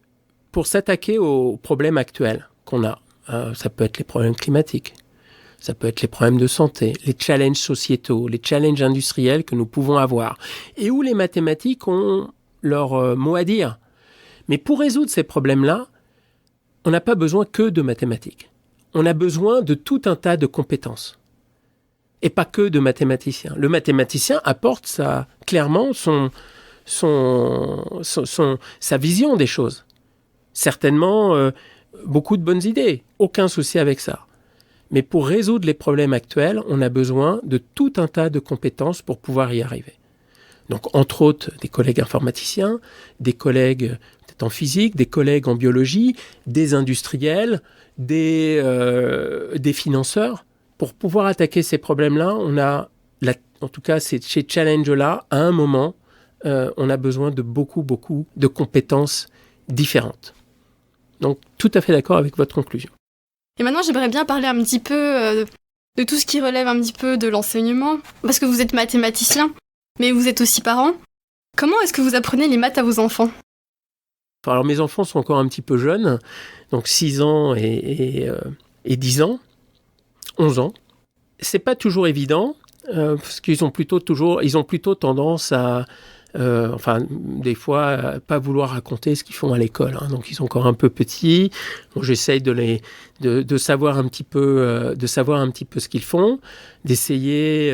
pour s'attaquer aux problèmes actuels qu'on a, ça peut être les problèmes climatiques, ça peut être les problèmes de santé, les challenges sociétaux, les challenges industriels que nous pouvons avoir, et où les mathématiques ont leur mot à dire. Mais pour résoudre ces problèmes-là, on n'a pas besoin que de mathématiques. On a besoin de tout un tas de compétences. Et pas que de mathématiciens. Le mathématicien apporte clairement sa vision des choses. Certainement, beaucoup de bonnes idées. Aucun souci avec ça. Mais pour résoudre les problèmes actuels, on a besoin de tout un tas de compétences pour pouvoir y arriver. Donc, entre autres, des collègues informaticiens, des collègues peut-être en physique, des collègues en biologie, des industriels, des financeurs. Pour pouvoir attaquer ces problèmes-là, en tout cas ces challenges-là, à un moment, on a besoin de beaucoup de compétences différentes. Donc, tout à fait d'accord avec votre conclusion. Et maintenant, j'aimerais bien parler un petit peu de tout ce qui relève un petit peu de l'enseignement, parce que vous êtes mathématicien, mais vous êtes aussi parent. Comment est-ce que vous apprenez les maths à vos enfants ? Alors, mes enfants sont encore un petit peu jeunes, donc 6 ans et 10 ans, 11 ans. C'est pas toujours évident, parce qu'ils ont plutôt tendance à, des fois, à pas vouloir raconter ce qu'ils font à l'école. Donc, ils sont encore un peu petits. Donc, j'essaye de savoir un petit peu ce qu'ils font, d'essayer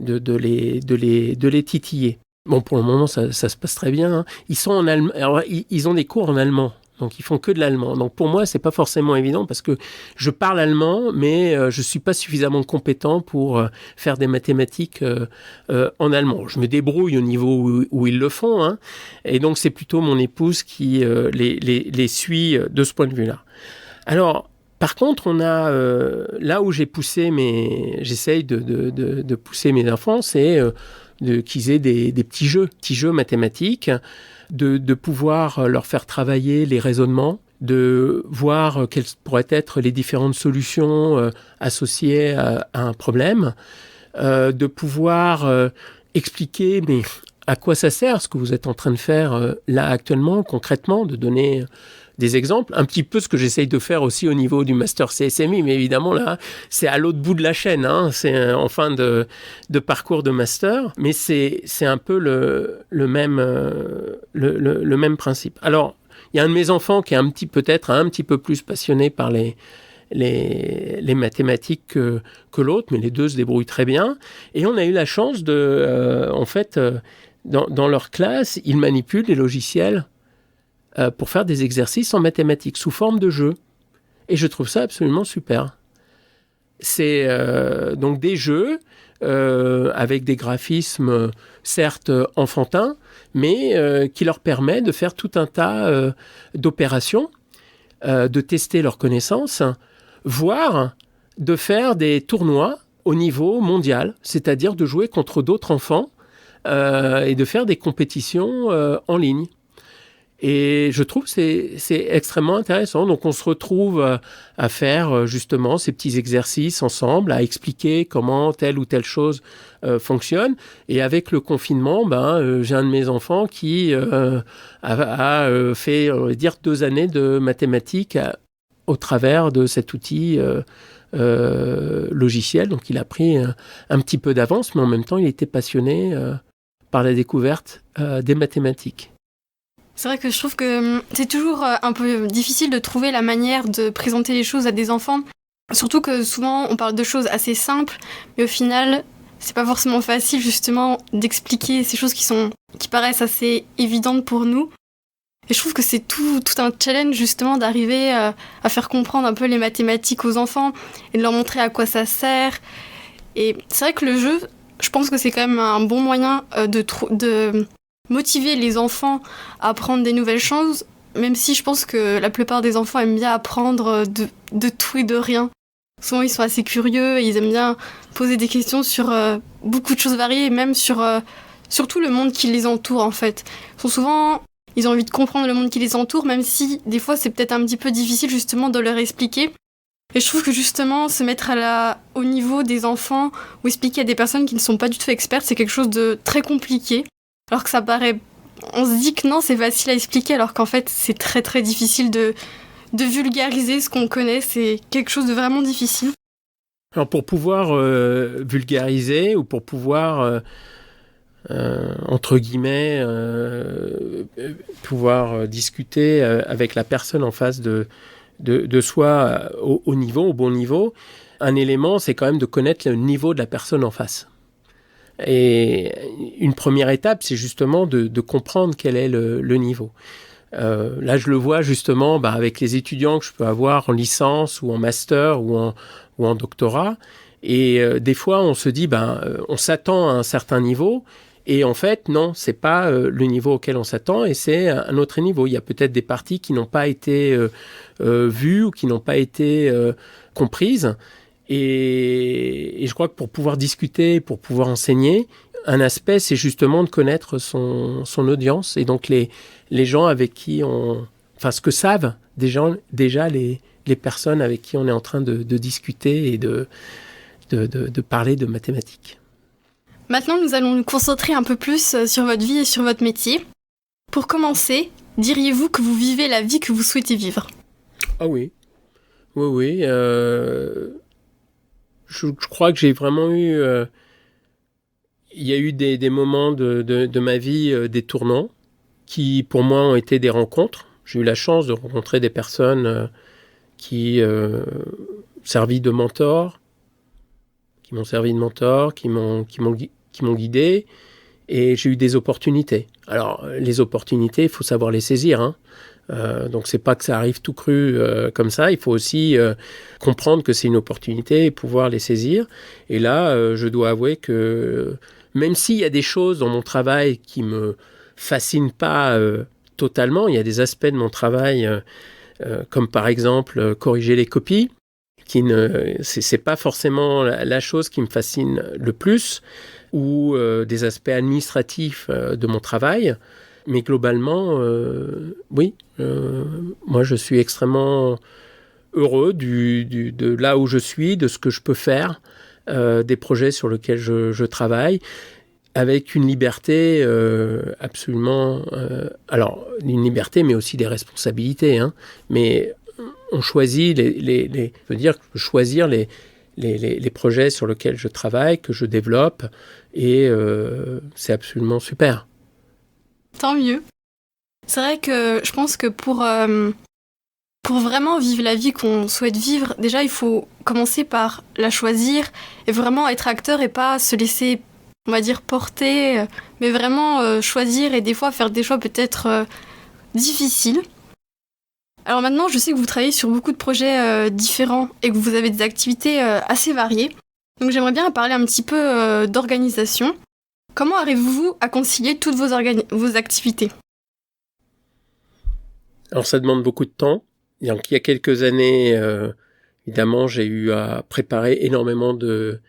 de les titiller. Bon, pour le moment, ça se passe très bien. Ils sont en allemand. Alors, ils ont des cours en allemand. Donc, ils font que de l'allemand. Donc, pour moi, c'est pas forcément évident parce que je parle allemand, mais je suis pas suffisamment compétent pour faire des mathématiques en allemand. Je me débrouille au niveau où ils le font, et donc c'est plutôt mon épouse qui les suit de ce point de vue-là. Alors, par contre, on a là où j'essaye de pousser mes enfants, c'est qu'ils aient des petits jeux mathématiques, de pouvoir leur faire travailler les raisonnements, de voir quelles pourraient être les différentes solutions associées à un problème, de pouvoir expliquer mais à quoi ça sert ce que vous êtes en train de faire là actuellement, concrètement, de donner des exemples, un petit peu ce que j'essaye de faire aussi au niveau du master CSMI, mais évidemment là, c'est à l'autre bout de la chaîne, c'est en fin de parcours de master, mais c'est un peu le même principe. Alors, il y a un de mes enfants qui est peut-être un petit peu plus passionné par les mathématiques que l'autre, mais les deux se débrouillent très bien. Et on a eu la chance dans leur classe, ils manipulent les logiciels pour faire des exercices en mathématiques sous forme de jeu. Et je trouve ça absolument super. C'est donc des jeux avec des graphismes certes enfantins, mais qui leur permet de faire tout un tas d'opérations, de tester leurs connaissances, voire de faire des tournois au niveau mondial, c'est-à-dire de jouer contre d'autres enfants et de faire des compétitions en ligne. Et je trouve que c'est extrêmement intéressant. Donc, on se retrouve à faire justement ces petits exercices ensemble, à expliquer comment telle ou telle chose fonctionne. Et avec le confinement, j'ai un de mes enfants qui a fait, on va dire, 2 années de mathématiques au travers de cet outil logiciel. Donc, il a pris un petit peu d'avance, mais en même temps, il était passionné par la découverte des mathématiques. C'est vrai que je trouve que c'est toujours un peu difficile de trouver la manière de présenter les choses à des enfants. Surtout que souvent, on parle de choses assez simples, mais au final, c'est pas forcément facile justement d'expliquer ces choses qui paraissent assez évidentes pour nous. Et je trouve que c'est tout un challenge justement d'arriver à faire comprendre un peu les mathématiques aux enfants et de leur montrer à quoi ça sert. Et c'est vrai que le jeu, je pense que c'est quand même un bon moyen de motiver les enfants à apprendre des nouvelles choses, même si je pense que la plupart des enfants aiment bien apprendre de tout et de rien. Souvent, ils sont assez curieux et ils aiment bien poser des questions sur beaucoup de choses variées, et même sur surtout le monde qui les entoure, en fait. Ils ont envie de comprendre le monde qui les entoure, même si des fois, c'est peut-être un petit peu difficile justement de leur expliquer. Et je trouve que justement, se mettre au niveau des enfants ou expliquer à des personnes qui ne sont pas du tout expertes, c'est quelque chose de très compliqué. Alors que ça paraît... On se dit que non, c'est facile à expliquer, alors qu'en fait, c'est très très difficile de vulgariser ce qu'on connaît. C'est quelque chose de vraiment difficile. Alors pour pouvoir vulgariser ou pour pouvoir, entre guillemets, pouvoir discuter avec la personne en face de soi au bon niveau, un élément, c'est quand même de connaître le niveau de la personne en face. Et une première étape, c'est justement de comprendre quel est le niveau. Là, je le vois justement avec les étudiants que je peux avoir en licence ou en master ou en doctorat. Et des fois, on se dit, on s'attend à un certain niveau. Et en fait, non, c'est pas le niveau auquel on s'attend et c'est un autre niveau. Il y a peut-être des parties qui n'ont pas été vues ou qui n'ont pas été comprises. Et je crois que pour pouvoir discuter, pour pouvoir enseigner, un aspect, c'est justement de connaître son audience et donc les gens avec qui ce que savent déjà les personnes avec qui on est en train de discuter et de parler de mathématiques. Maintenant, nous allons nous concentrer un peu plus sur votre vie et sur votre métier. Pour commencer, diriez-vous que vous vivez la vie que vous souhaitez vivre ? Ah oui. Oui. Je crois que j'ai vraiment eu... il y a eu des moments de ma vie, des tournants, qui pour moi ont été des rencontres. J'ai eu la chance de rencontrer des personnes qui servi de mentors, qui m'ont guidé, et j'ai eu des opportunités. Alors, les opportunités, il faut savoir les saisir, hein. Donc, c'est pas que ça arrive tout cru comme ça. Il faut aussi comprendre que c'est une opportunité et pouvoir les saisir. Et là, je dois avouer que même s'il y a des choses dans mon travail qui me fascinent pas totalement, il y a des aspects de mon travail, comme par exemple corriger les copies, c'est pas forcément la chose qui me fascine le plus, ou des aspects administratifs de mon travail. Mais globalement, oui, moi je suis extrêmement heureux de là où je suis, de ce que je peux faire, des projets sur lesquels je travaille, avec une liberté absolument... alors, une liberté, mais aussi des responsabilités, hein. Mais on choisit choisir les projets sur lesquels je travaille, que je développe, et c'est absolument super. Tant mieux. C'est vrai que je pense que pour vraiment vivre la vie qu'on souhaite vivre, déjà il faut commencer par la choisir et vraiment être acteur et pas se laisser, on va dire, porter, mais vraiment choisir et des fois faire des choix peut-être difficiles. Alors maintenant, je sais que vous travaillez sur beaucoup de projets différents et que vous avez des activités assez variées. Donc j'aimerais bien parler un petit peu d'organisation. Comment arrivez-vous à concilier toutes vos activités ? Alors ça demande beaucoup de temps. Donc il y a quelques années, évidemment, j'ai eu à préparer énormément de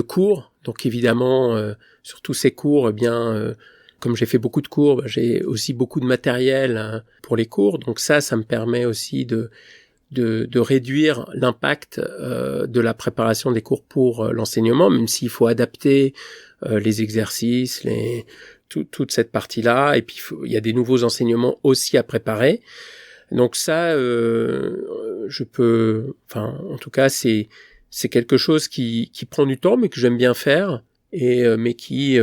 cours. Donc évidemment, sur tous ces cours, comme j'ai fait beaucoup de cours, j'ai aussi beaucoup de matériel pour les cours. Donc ça me permet aussi de réduire l'impact de la préparation des cours pour l'enseignement, même s'il faut adapter les exercices, toute cette partie-là. Et puis il y a des nouveaux enseignements aussi à préparer. Donc ça, en tout cas, c'est quelque chose qui prend du temps, mais que j'aime bien faire, mais qui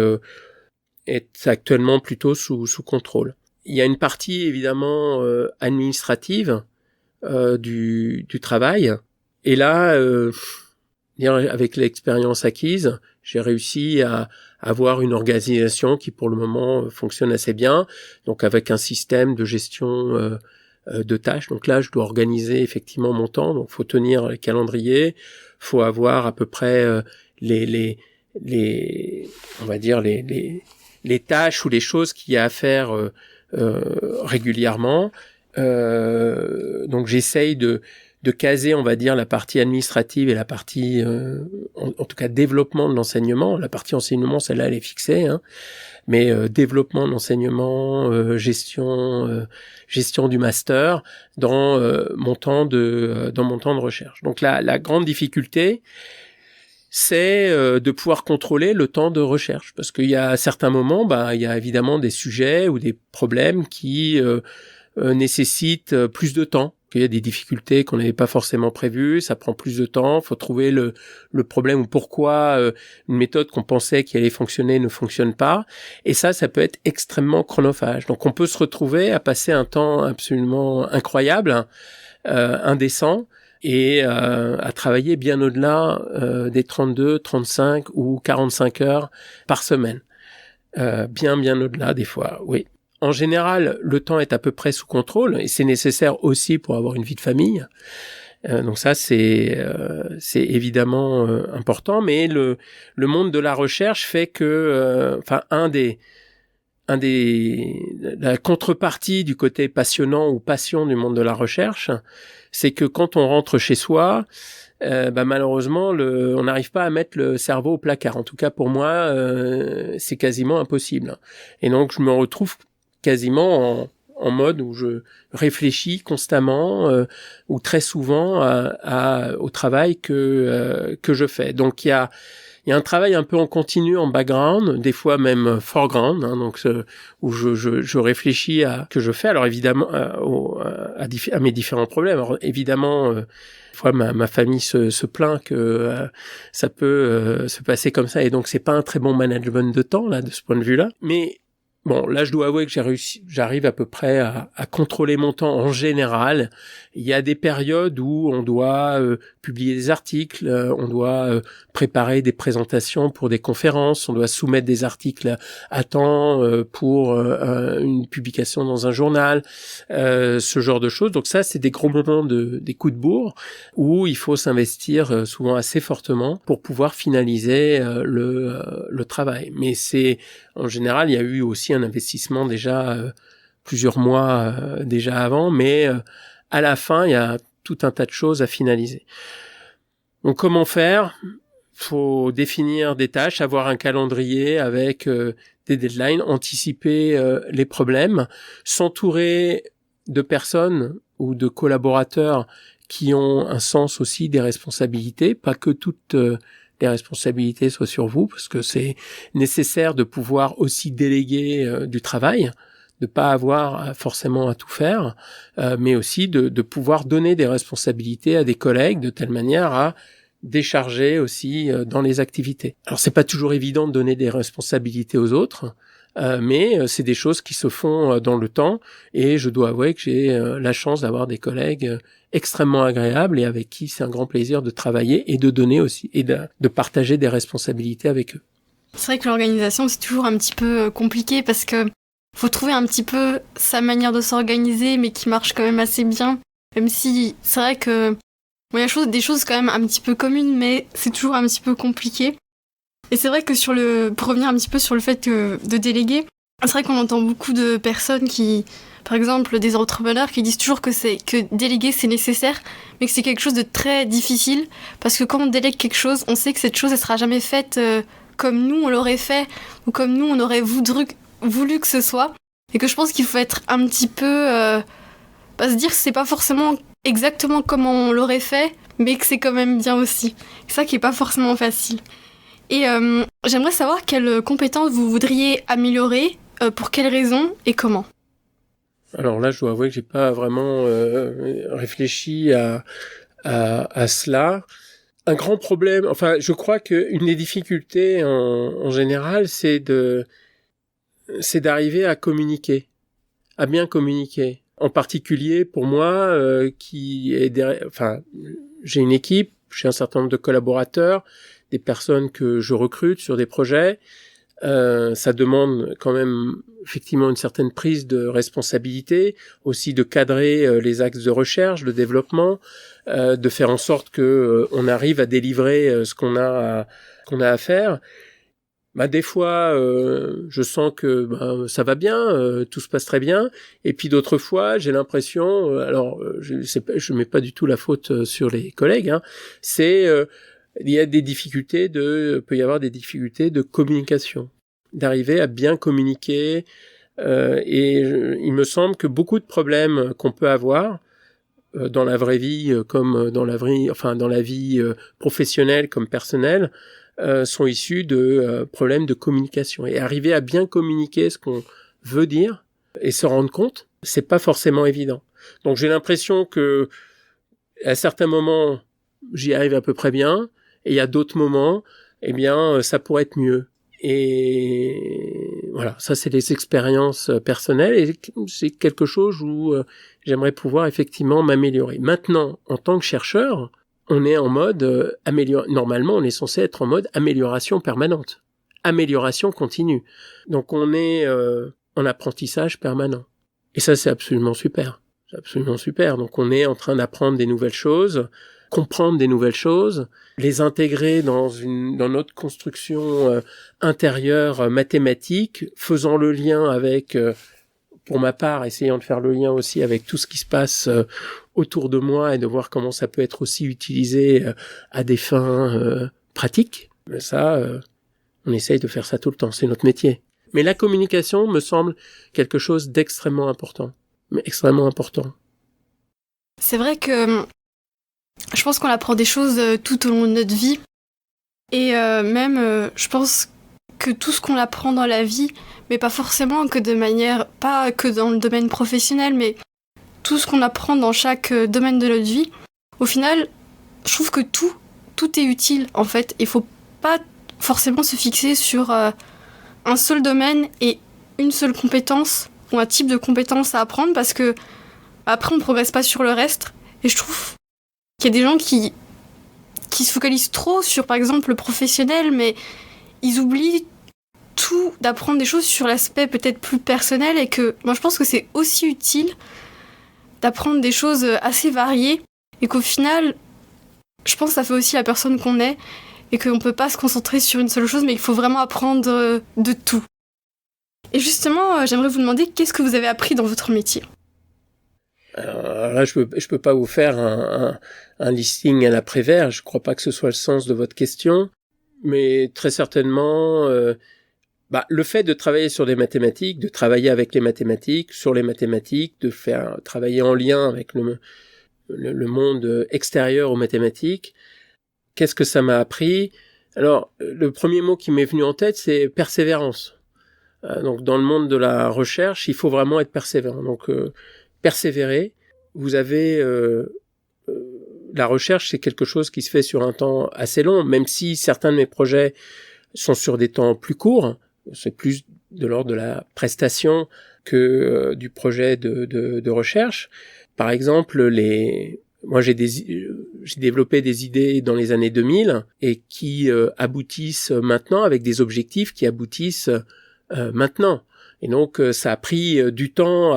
est actuellement plutôt sous contrôle. Il y a une partie évidemment administrative du travail, et là, avec l'expérience acquise, j'ai réussi à avoir une organisation qui pour le moment fonctionne assez bien, donc avec un système de gestion de tâches. Donc là, je dois organiser effectivement mon temps, donc faut tenir les calendriers, faut avoir à peu près on va dire les les tâches ou les choses qu'il y a à faire régulièrement. Donc j'essaye de caser, on va dire, la partie administrative et la partie, en tout cas, développement de l'enseignement. La partie enseignement, celle-là, elle est fixée, hein. Mais développement de l'enseignement, gestion du master dans mon temps de recherche. Donc la grande difficulté, c'est de pouvoir contrôler le temps de recherche, parce qu'il y a à certains moments, il y a évidemment des sujets ou des problèmes qui nécessitent plus de temps. Il y a des difficultés qu'on n'avait pas forcément prévues, ça prend plus de temps, faut trouver le problème ou pourquoi une méthode qu'on pensait qui allait fonctionner ne fonctionne pas, et ça peut être extrêmement chronophage. Donc on peut se retrouver à passer un temps absolument incroyable, indécent, et à travailler bien au-delà des 32, 35 ou 45 heures par semaine. Bien au-delà des fois, oui. En général, le temps est à peu près sous contrôle et c'est nécessaire aussi pour avoir une vie de famille. Donc ça, c'est évidemment important. Mais le monde de la recherche fait que, la contrepartie du côté passionnant ou passion du monde de la recherche, c'est que quand on rentre chez soi, malheureusement, on n'arrive pas à mettre le cerveau au placard. En tout cas, pour moi, c'est quasiment impossible. Et donc, je me retrouve quasiment en mode où je réfléchis constamment ou très souvent au travail que je fais. Donc il y a un travail un peu en continu, en background, des fois même foreground, hein, donc où je réfléchis à ce que je fais. Alors évidemment à mes différents problèmes. Alors évidemment. Des fois, ma famille se plaint que ça peut se passer comme ça, et donc c'est pas un très bon management de temps là de ce point de vue-là. Mais bon, là, je dois avouer que j'arrive à peu près à contrôler mon temps en général. Il y a des périodes où on doit publier des articles, on doit préparer des présentations pour des conférences, on doit soumettre des articles à temps pour une publication dans un journal, ce genre de choses. Donc ça, c'est des gros moments des coups de bourre où il faut s'investir souvent assez fortement pour pouvoir finaliser le travail. Mais en général, il y a eu aussi un investissement déjà plusieurs mois déjà avant, mais à la fin, il y a tout un tas de choses à finaliser. Donc comment faire ? Faut définir des tâches, avoir un calendrier avec des deadlines, anticiper les problèmes, s'entourer de personnes ou de collaborateurs qui ont un sens aussi des responsabilités, pas que toutes les responsabilités soient sur vous, parce que c'est nécessaire de pouvoir aussi déléguer du travail, de pas avoir forcément à tout faire, mais aussi de pouvoir donner des responsabilités à des collègues de telle manière à décharger aussi dans les activités. Alors c'est pas toujours évident de donner des responsabilités aux autres, mais c'est des choses qui se font dans le temps, et je dois avouer que j'ai la chance d'avoir des collègues extrêmement agréables et avec qui c'est un grand plaisir de travailler et de donner aussi, et de partager des responsabilités avec eux. C'est vrai que l'organisation, c'est toujours un petit peu compliqué parce que faut trouver un petit peu sa manière de s'organiser, mais qui marche quand même assez bien. Même si c'est vrai que bon, il y a des choses quand même un petit peu communes, mais c'est toujours un petit peu compliqué. Et c'est vrai que pour revenir un petit peu sur le fait de déléguer, c'est vrai qu'on entend beaucoup de personnes qui, par exemple des entrepreneurs, qui disent toujours que déléguer c'est nécessaire, mais que c'est quelque chose de très difficile, parce que quand on délègue quelque chose, on sait que cette chose elle sera jamais faite comme nous on l'aurait fait, ou comme nous on aurait voulu que ce soit, et que je pense qu'il faut être un petit peu se dire que c'est pas forcément exactement comme on l'aurait fait, mais que c'est quand même bien aussi. C'est ça qui est pas forcément facile. Et j'aimerais savoir quelles compétences vous voudriez améliorer, pour quelles raisons et comment. Alors là, je dois avouer que j'ai pas vraiment réfléchi à cela. Un grand problème, enfin, je crois qu'une des difficultés en général, c'est d'arriver à communiquer, à bien communiquer. En particulier pour moi, j'ai une équipe, j'ai un certain nombre de collaborateurs, des personnes que je recrute sur des projets. Ça demande quand même effectivement une certaine prise de responsabilité, aussi de cadrer les axes de recherche, de développement, de faire en sorte que on arrive à délivrer ce qu'on a à faire. Des fois, je sens que ça va bien, tout se passe très bien, et puis d'autres fois, j'ai l'impression, je mets pas du tout la faute sur les collègues, hein, il y a peut y avoir des difficultés de communication, d'arriver à bien communiquer, il me semble que beaucoup de problèmes qu'on peut avoir dans la vraie vie, comme dans la vie professionnelle comme personnelle, sont issus de problèmes de communication. Et arriver à bien communiquer ce qu'on veut dire et se rendre compte, c'est pas forcément évident. Donc j'ai l'impression que à certains moments, j'y arrive à peu près bien, et il y a d'autres moments, ça pourrait être mieux. Et voilà, ça c'est des expériences personnelles, et c'est quelque chose où j'aimerais pouvoir effectivement m'améliorer. Maintenant, en tant que chercheur, on est en mode normalement, on est censé être en mode amélioration permanente, amélioration continue. Donc on est en apprentissage permanent. Et ça, c'est absolument super. C'est absolument super. Donc on est en train d'apprendre des nouvelles choses, comprendre des nouvelles choses, les intégrer dans notre construction intérieure mathématique, faisant le lien avec, pour ma part, essayant de faire le lien aussi avec tout ce qui se passe autour de moi et de voir comment ça peut être aussi utilisé à des fins pratiques. Mais ça, on essaye de faire ça tout le temps, c'est notre métier. Mais la communication me semble quelque chose d'extrêmement important, mais extrêmement important. C'est vrai que je pense qu'on apprend des choses tout au long de notre vie, et je pense que tout ce qu'on apprend dans la vie, mais pas forcément que pas que dans le domaine professionnel, mais tout ce qu'on apprend dans chaque domaine de notre vie, au final, je trouve que tout est utile, en fait. Il faut pas forcément se fixer sur un seul domaine et une seule compétence, ou un type de compétence à apprendre, parce que après, on progresse pas sur le reste. Et je trouve qu'il y a des gens qui se focalisent trop sur, par exemple, le professionnel, mais ils oublient tout d'apprendre des choses sur l'aspect peut-être plus personnel, et que moi, je pense que c'est aussi utile d'apprendre des choses assez variées, et qu'au final, je pense que ça fait aussi la personne qu'on est, et qu'on peut pas se concentrer sur une seule chose, mais il faut vraiment apprendre de tout. Et justement, j'aimerais vous demander, qu'est-ce que vous avez appris dans votre métier ? Alors là, je peux pas vous faire un listing à l'après-vert, je crois pas que ce soit le sens de votre question, mais très certainement, le fait de travailler sur des mathématiques, de travailler avec les mathématiques, sur les mathématiques, de faire travailler en lien avec le monde extérieur aux mathématiques, qu'est-ce que ça m'a appris ? Alors, le premier mot qui m'est venu en tête, c'est persévérance. Donc, dans le monde de la recherche, il faut vraiment être persévérant. Donc, persévérer. Vous avez la recherche, c'est quelque chose qui se fait sur un temps assez long, même si certains de mes projets sont sur des temps plus courts. C'est plus de l'ordre de la prestation que du projet de recherche. Par exemple, moi j'ai développé des idées dans les années 2000 et qui aboutissent maintenant, avec des objectifs qui aboutissent maintenant. Et donc ça a pris du temps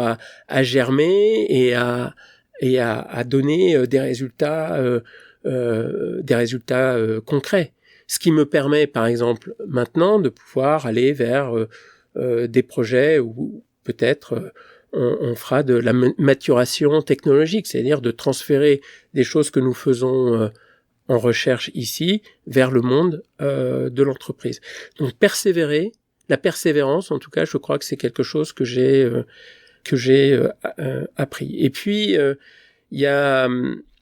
à germer et à donner des résultats concrets. Ce qui me permet, par exemple, maintenant de pouvoir aller vers des projets où peut-être on fera de la maturation technologique, c'est-à-dire de transférer des choses que nous faisons en recherche ici vers le monde de l'entreprise. Donc persévérer, la persévérance, en tout cas, je crois que c'est quelque chose que j'ai appris. Et puis il y a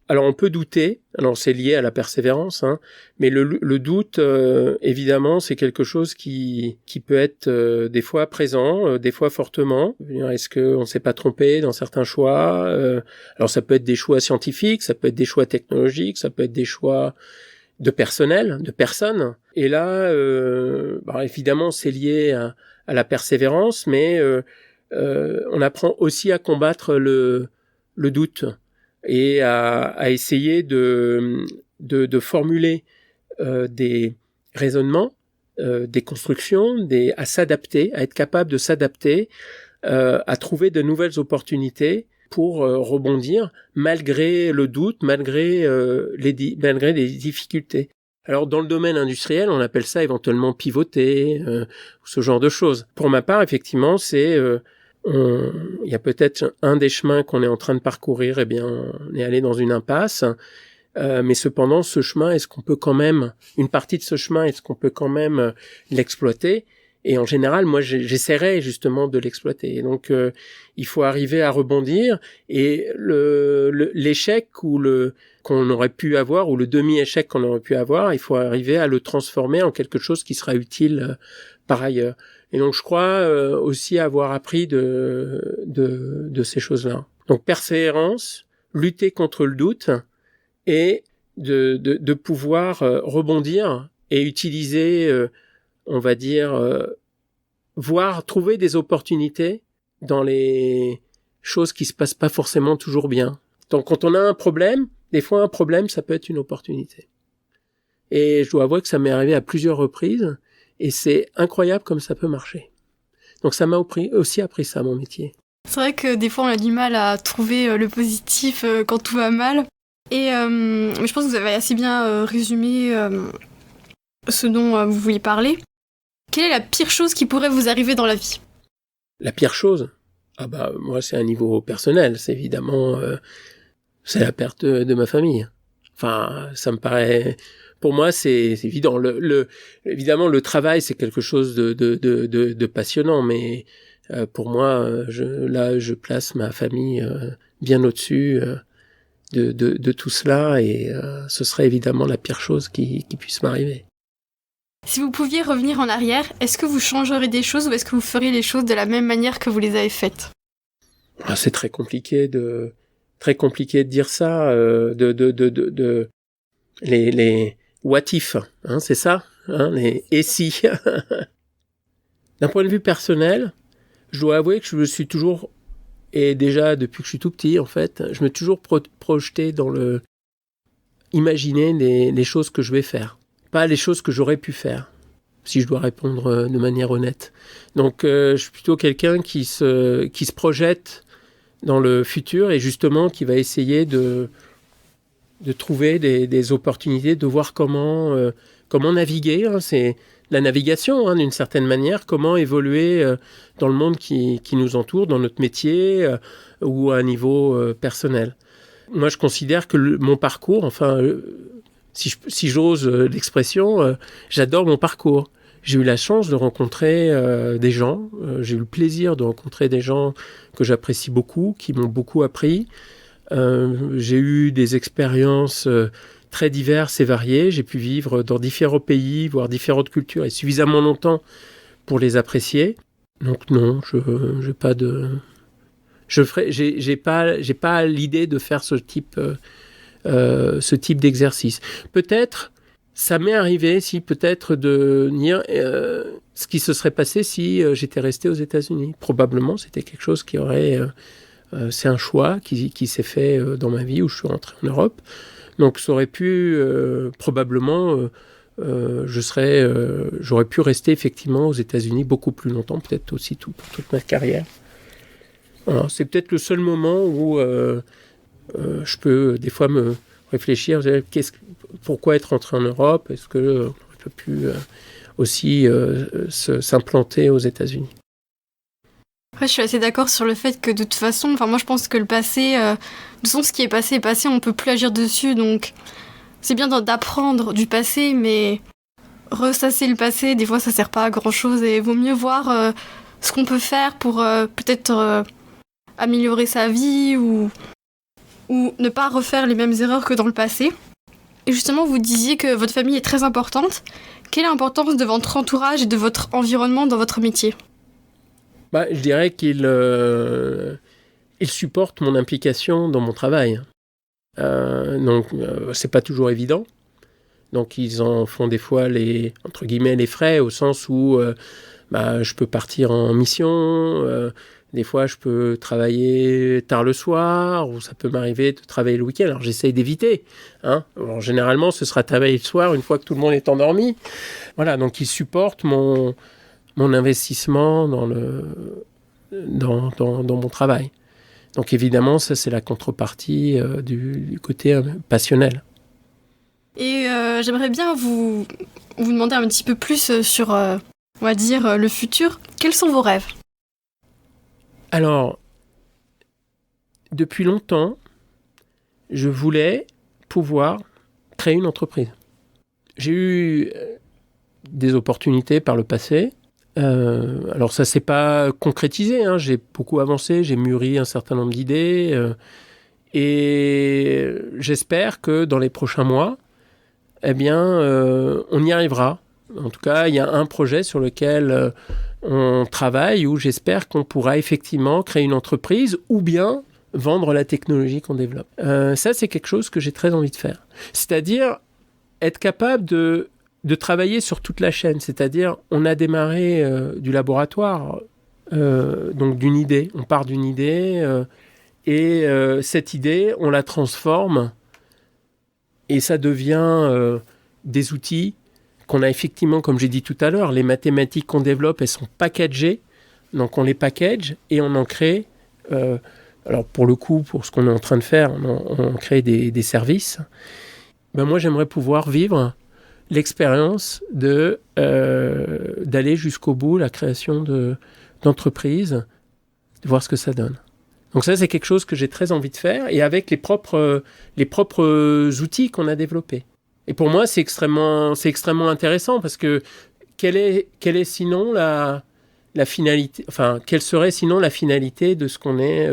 alors on peut douter, alors c'est lié à la persévérance, hein, mais le doute, évidemment, c'est quelque chose qui peut être des fois présent, des fois fortement. Est-ce qu'on ne s'est pas trompé dans certains choix ? Alors ça peut être des choix scientifiques, ça peut être des choix technologiques, ça peut être des choix de personnel, de personnes. Et là, évidemment, c'est lié à la persévérance, mais on apprend aussi à combattre le doute et à essayer de formuler des raisonnements, des constructions, à s'adapter, à être capable de s'adapter, à trouver de nouvelles opportunités pour rebondir malgré le doute, malgré les difficultés. Alors, dans le domaine industriel, on appelle ça éventuellement pivoter, ce genre de choses. Pour ma part, effectivement, il y a peut-être un des chemins qu'on est en train de parcourir, on est allé dans une impasse. Mais cependant, ce chemin, une partie de ce chemin, est-ce qu'on peut quand même l'exploiter? Et en général, moi, j'essaierai justement de l'exploiter. Et donc, il faut arriver à rebondir. Et l'échec qu'on aurait pu avoir, ou le demi-échec qu'on aurait pu avoir, il faut arriver à le transformer en quelque chose qui sera utile par ailleurs. Et donc, je crois aussi avoir appris de ces choses-là. Donc, persévérance, lutter contre le doute, et de pouvoir rebondir et utiliser, on va dire, trouver des opportunités dans les choses qui se passent pas forcément toujours bien. Donc, quand on a un problème, des fois un problème, ça peut être une opportunité. Et je dois avouer que ça m'est arrivé à plusieurs reprises, et c'est incroyable comme ça peut marcher. Donc, ça m'a aussi appris ça, mon métier. C'est vrai que des fois, on a du mal à trouver le positif quand tout va mal. Et je pense que vous avez assez bien résumé ce dont vous vouliez parler. Quelle est la pire chose qui pourrait vous arriver dans la vie ? La pire chose ? Moi, c'est à un niveau personnel. C'est évidemment, c'est la perte de ma famille. Enfin, ça me paraît... Pour moi, c'est évident. Évidemment, le travail, c'est quelque chose de passionnant, mais pour moi, je place ma famille bien au-dessus de tout cela, et ce serait évidemment la pire chose qui puisse m'arriver. Si vous pouviez revenir en arrière, est-ce que vous changeriez des choses ou est-ce que vous feriez les choses de la même manière que vous les avez faites ? C'est très compliqué de dire ça, les what if, hein, c'est ça, hein, les et si. D'un point de vue personnel, je dois avouer que je me suis toujours, et déjà depuis que je suis tout petit en fait, je me suis toujours projeté dans imaginer les choses que je vais faire, pas les choses que j'aurais pu faire, si je dois répondre de manière honnête. Donc je suis plutôt quelqu'un qui se projette dans le futur et justement qui va essayer de trouver des opportunités, de voir comment naviguer, hein, c'est la navigation, hein, d'une certaine manière, comment évoluer dans le monde qui nous entoure, dans notre métier ou à un niveau personnel. Moi, je considère que mon parcours, si j'ose l'expression, j'adore mon parcours. J'ai eu la chance de rencontrer des gens, j'ai eu le plaisir de rencontrer des gens que j'apprécie beaucoup, qui m'ont beaucoup appris. J'ai eu des expériences très diverses et variées. J'ai pu vivre dans différents pays, voir différentes cultures et suffisamment longtemps pour les apprécier. Donc non, j'ai pas l'idée de faire ce type d'exercice. Peut-être, ça m'est arrivé de dire ce qui se serait passé si j'étais resté aux États-Unis. Probablement, c'était quelque chose qui aurait... c'est un choix qui s'est fait dans ma vie où je suis rentré en Europe. Donc ça aurait pu, probablement, j'aurais pu rester effectivement aux États-Unis beaucoup plus longtemps, peut-être aussi pour toute ma carrière. Alors, c'est peut-être le seul moment où je peux des fois me réfléchir, pourquoi être rentré en Europe ? Est-ce qu'on aurait pu aussi s'implanter aux États-Unis ? Après, je suis assez d'accord sur le fait que de toute façon, moi je pense que le passé, de toute façon ce qui est passé, on peut plus agir dessus, donc c'est bien d'apprendre du passé, mais ressasser le passé, des fois ça sert pas à grand chose et vaut mieux voir ce qu'on peut faire pour peut-être améliorer sa vie ou ne pas refaire les mêmes erreurs que dans le passé. Et justement, vous disiez que votre famille est très importante. Quelle est l'importance de votre entourage et de votre environnement dans votre métier ? Je dirais qu'il supporte mon implication dans mon travail. Donc, c'est pas toujours évident. Donc, ils en font des fois entre guillemets, les frais, au sens où je peux partir en mission. Des fois, je peux travailler tard le soir, ou ça peut m'arriver de travailler le week-end. Alors, j'essaye d'éviter. Hein. Alors, généralement, ce sera travailler le soir, une fois que tout le monde est endormi. Voilà, donc ils supportent mon investissement dans mon travail. Donc évidemment, ça c'est la contrepartie du côté passionnel. Et j'aimerais bien vous demander un petit peu plus sur, on va dire, le futur. Quels sont vos rêves? Alors, depuis longtemps, je voulais pouvoir créer une entreprise. J'ai eu des opportunités par le passé. Alors ça ne s'est pas concrétisé, hein. J'ai beaucoup avancé, j'ai mûri un certain nombre d'idées. Et j'espère que dans les prochains mois, on y arrivera. En tout cas, il y a un projet sur lequel on travaille où j'espère qu'on pourra effectivement créer une entreprise ou bien vendre la technologie qu'on développe. Ça, c'est quelque chose que j'ai très envie de faire. C'est-à-dire être capable de travailler sur toute la chaîne. C'est-à-dire, on a démarré du laboratoire, donc d'une idée. On part d'une idée et cette idée, on la transforme et ça devient des outils qu'on a effectivement, comme j'ai dit tout à l'heure, les mathématiques qu'on développe, elles sont packagées. Donc on les package et on en crée... alors pour le coup, pour ce qu'on est en train de faire, on crée des services. Moi, j'aimerais pouvoir vivre l'expérience d'aller jusqu'au bout, la création d'entreprises, de voir ce que ça donne. Donc ça, c'est quelque chose que j'ai très envie de faire, et avec les propres outils qu'on a développés. Et pour moi, c'est extrêmement intéressant, parce que quelle est sinon la finalité, enfin, quelle serait sinon la finalité de ce qu'on est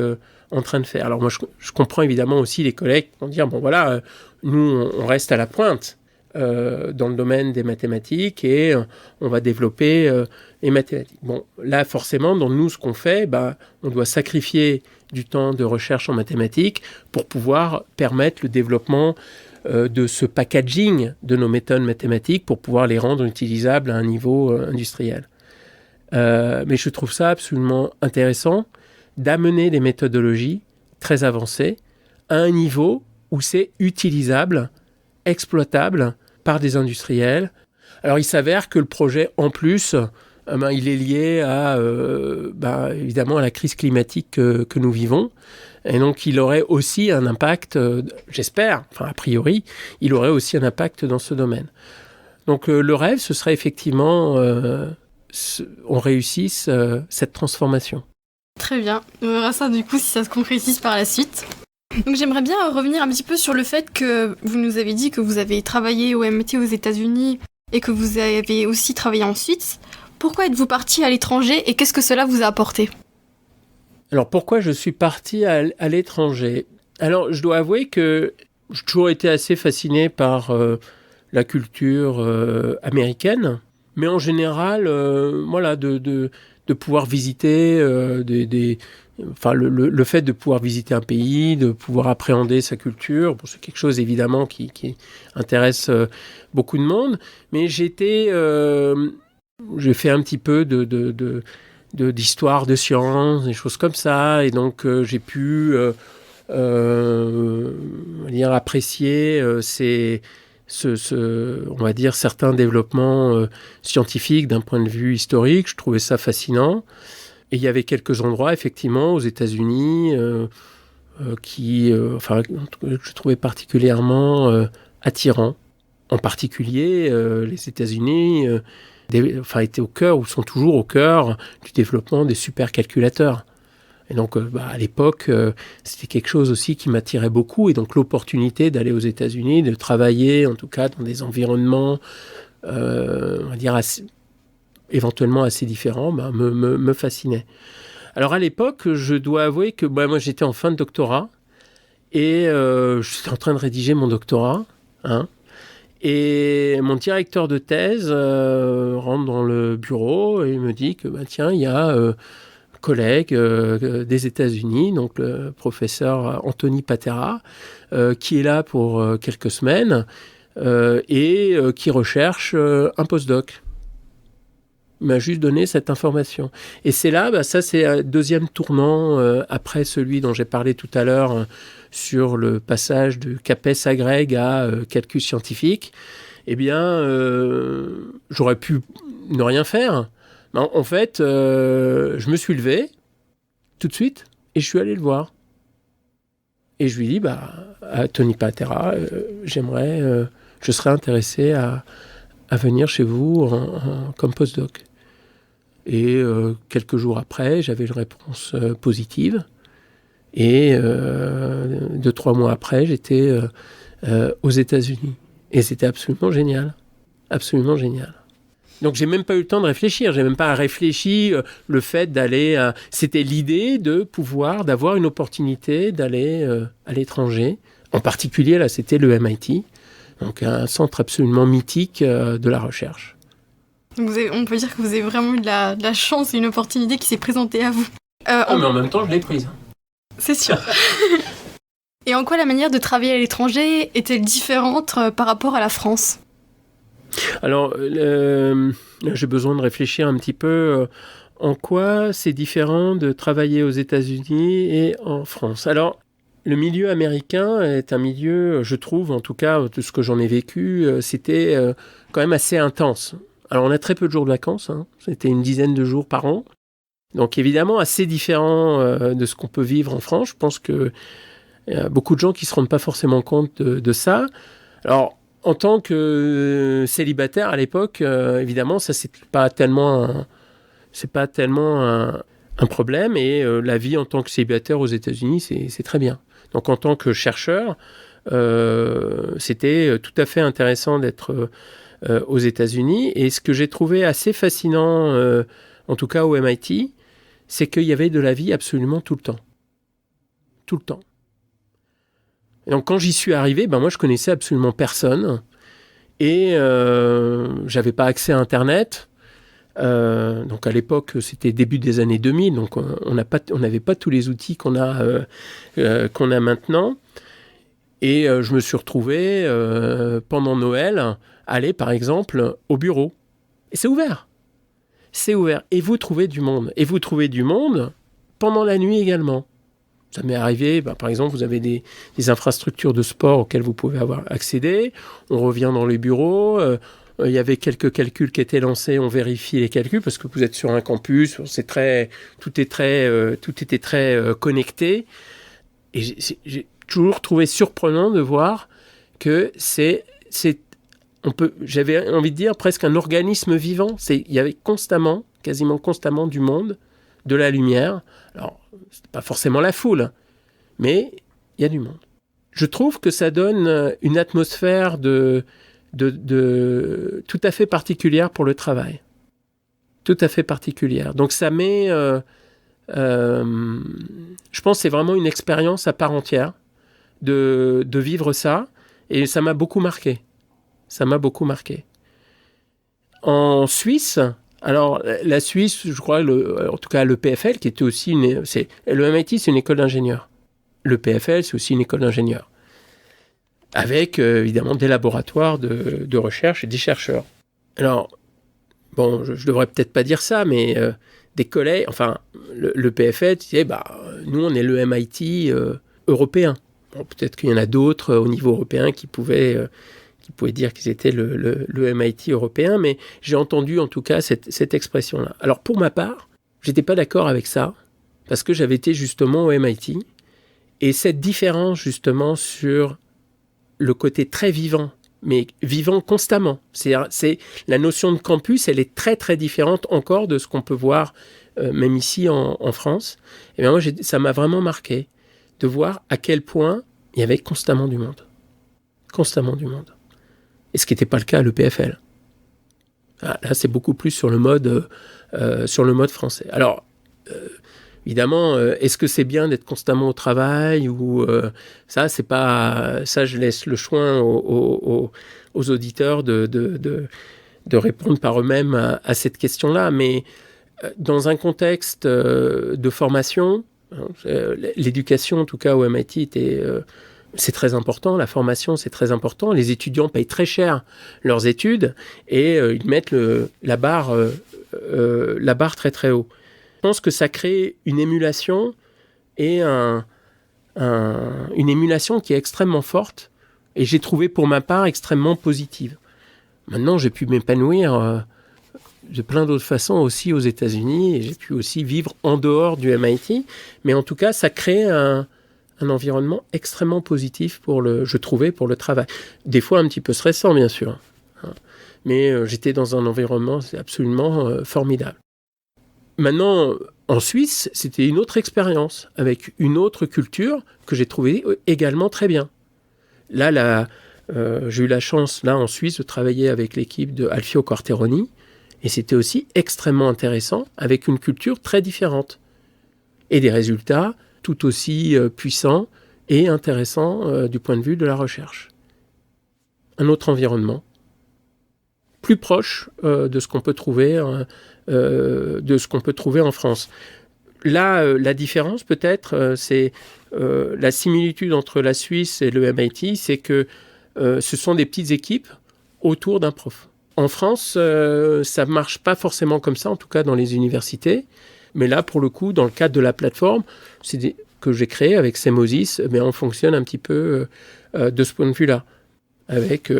en train de faire? Alors moi, je comprends évidemment aussi les collègues qui vont dire, bon voilà, nous, on reste à la pointe dans le domaine des mathématiques et on va développer les mathématiques. Bon, là, forcément, dans nous, ce qu'on fait, on doit sacrifier du temps de recherche en mathématiques pour pouvoir permettre le développement de ce packaging de nos méthodes mathématiques pour pouvoir les rendre utilisables à un niveau industriel. Mais je trouve ça absolument intéressant d'amener des méthodologies très avancées à un niveau où c'est utilisable, exploitable par des industriels. Alors il s'avère que le projet, en plus, il est lié à, évidemment, à la crise climatique que nous vivons. Et donc il aurait aussi un impact, j'espère, enfin a priori, il aurait aussi un impact dans ce domaine. Donc le rêve, ce serait effectivement, on réussisse cette transformation. Très bien, on verra ça du coup si ça se concrétise par la suite. Donc j'aimerais bien revenir un petit peu sur le fait que vous nous avez dit que vous avez travaillé au MIT aux États-Unis et que vous avez aussi travaillé en Suisse. Pourquoi êtes-vous parti à l'étranger et qu'est-ce que cela vous a apporté? Alors pourquoi je suis parti à l'étranger? Alors je dois avouer que j'ai toujours été assez fasciné par la culture américaine, mais en général, de pouvoir visiter le fait de pouvoir visiter un pays, de pouvoir appréhender sa culture, c'est quelque chose évidemment qui intéresse beaucoup de monde. Mais j'ai fait un petit peu d'histoire de sciences, des choses comme ça, et donc j'ai pu apprécier on va dire certains développements scientifiques d'un point de vue historique. Je trouvais ça fascinant. Et il y avait quelques endroits, effectivement, aux États-Unis, que je trouvais particulièrement attirants. En particulier, les États-Unis étaient au cœur, ou sont toujours au cœur, du développement des supercalculateurs. Et donc, à l'époque, c'était quelque chose aussi qui m'attirait beaucoup. Et donc, l'opportunité d'aller aux États-Unis, de travailler, en tout cas, dans des environnements, on va dire, éventuellement assez différents, me fascinait. Alors, à l'époque, je dois avouer que moi, j'étais en fin de doctorat et j'étais en train de rédiger mon doctorat. Et mon directeur de thèse rentre dans le bureau et me dit que, il y a collègue des États-Unis, donc le professeur Anthony Patera, qui est là pour quelques semaines et qui recherche un postdoc. Il m'a juste donné cette information. Et c'est là, ça c'est un deuxième tournant après celui dont j'ai parlé tout à l'heure sur le passage de CAPES agrég à calcul scientifique. J'aurais pu ne rien faire. En fait, je me suis levé tout de suite et je suis allé le voir. Et je lui ai dit, à Tony Patera, j'aimerais je serais intéressé à venir chez vous comme postdoc. Et quelques jours après, j'avais une réponse positive. Et 2-3 mois après, j'étais aux États-Unis. Et c'était absolument génial. Absolument génial. Donc, j'ai même pas eu le temps de réfléchir. J'ai même pas réfléchi le fait d'aller... c'était l'idée d'avoir une opportunité d'aller à l'étranger. En particulier, là, c'était le MIT. Donc, un centre absolument mythique de la recherche. On peut dire que vous avez vraiment eu de la chance et une opportunité qui s'est présentée à vous. Mais en même temps, je l'ai prise. C'est sûr. Et en quoi la manière de travailler à l'étranger est-elle différente par rapport à la France ? Alors, j'ai besoin de réfléchir un petit peu en quoi c'est différent de travailler aux États-Unis et en France. Alors, le milieu américain est un milieu, je trouve, en tout cas, de ce que j'en ai vécu, c'était quand même assez intense. Alors, on a très peu de jours de vacances, hein. C'était une dizaine de jours par an. Donc, évidemment, assez différent de ce qu'on peut vivre en France. Je pense qu'il y a beaucoup de gens qui ne se rendent pas forcément compte de ça. Alors, en tant que célibataire à l'époque, évidemment, ça, c'est pas tellement un problème. Et la vie en tant que célibataire aux États-Unis, c'est très bien. Donc, en tant que chercheur, c'était tout à fait intéressant d'être aux États-Unis. Et ce que j'ai trouvé assez fascinant, en tout cas au MIT, c'est qu'il y avait de la vie absolument tout le temps. Tout le temps. Et donc, quand j'y suis arrivé, moi, je connaissais absolument personne. Et j'avais pas accès à Internet. Donc, à l'époque, c'était début des années 2000. Donc, on n'avait pas tous les outils qu'on a maintenant. Et je me suis retrouvé, pendant Noël, aller, par exemple, au bureau. Et c'est ouvert. C'est ouvert. Et vous trouvez du monde. Et vous trouvez du monde pendant la nuit également. Ça m'est arrivé, par exemple, vous avez des infrastructures de sport auxquelles vous pouvez avoir accédé. On revient dans les bureaux. Il y avait quelques calculs qui étaient lancés. On vérifie les calculs parce que vous êtes sur un campus. Tout était très connecté. Et j'ai toujours trouvé surprenant de voir que j'avais envie de dire presque un organisme vivant. Il y avait quasiment constamment du monde, de la lumière. Alors, c'est pas forcément la foule, mais il y a du monde. Je trouve que ça donne une atmosphère de tout à fait particulière pour le travail. Tout à fait particulière. Donc ça met... je pense que c'est vraiment une expérience à part entière de vivre ça. Et ça m'a beaucoup marqué. Ça m'a beaucoup marqué. En Suisse, alors la Suisse, je crois, en tout cas le PFL, qui était aussi le MIT, c'est une école d'ingénieurs. Le PFL, c'est aussi une école d'ingénieurs. Avec, évidemment, des laboratoires de recherche et des chercheurs. Alors, bon, je devrais peut-être pas dire ça, mais des collègues, enfin, le PFL, tu sais, nous, on est le MIT européen. Bon, peut-être qu'il y en a d'autres au niveau européen qui pouvaient dire qu'ils étaient le MIT européen, mais j'ai entendu en tout cas cette expression-là. Alors pour ma part, j'étais pas d'accord avec ça, parce que j'avais été justement au MIT, et cette différence justement sur le côté très vivant, mais vivant constamment, c'est la notion de campus, elle est très très différente encore de ce qu'on peut voir même ici en France. Et bien moi, ça m'a vraiment marqué de voir à quel point il y avait constamment du monde. Constamment du monde. Et ce qui n'était pas le cas à l'EPFL. Là, c'est beaucoup plus sur le mode français. Alors, évidemment, est-ce que c'est bien d'être constamment au travail ou ça, c'est pas ça. Je laisse le choix aux auditeurs de répondre par eux-mêmes à cette question-là. Mais dans un contexte de formation, l'éducation, en tout cas au MIT, c'est très important, la formation c'est très important, les étudiants payent très cher leurs études et ils mettent la barre très très haut. Je pense que ça crée une émulation et une émulation qui est extrêmement forte et j'ai trouvé pour ma part extrêmement positive. Maintenant j'ai pu m'épanouir de plein d'autres façons aussi aux États-Unis et j'ai pu aussi vivre en dehors du MIT, mais en tout cas ça crée un un environnement extrêmement positif je trouvais, pour le travail. Des fois un petit peu stressant, bien sûr. Mais j'étais dans un environnement absolument formidable. Maintenant, en Suisse, c'était une autre expérience, avec une autre culture que j'ai trouvée également très bien. Là, j'ai eu la chance, là, en Suisse, de travailler avec l'équipe de Alfio Quarteroni, et c'était aussi extrêmement intéressant, avec une culture très différente. Et des résultats tout aussi puissants et intéressants du point de vue de la recherche. Un autre environnement, plus proche de ce qu'on peut trouver en France. Là, la différence peut-être, c'est la similitude entre la Suisse et le MIT, c'est que ce sont des petites équipes autour d'un prof. En France, ça ne marche pas forcément comme ça, en tout cas dans les universités. Mais là, pour le coup, dans le cadre de la plateforme que j'ai créée avec Semosis, on fonctionne un petit peu de ce point de vue-là. Avec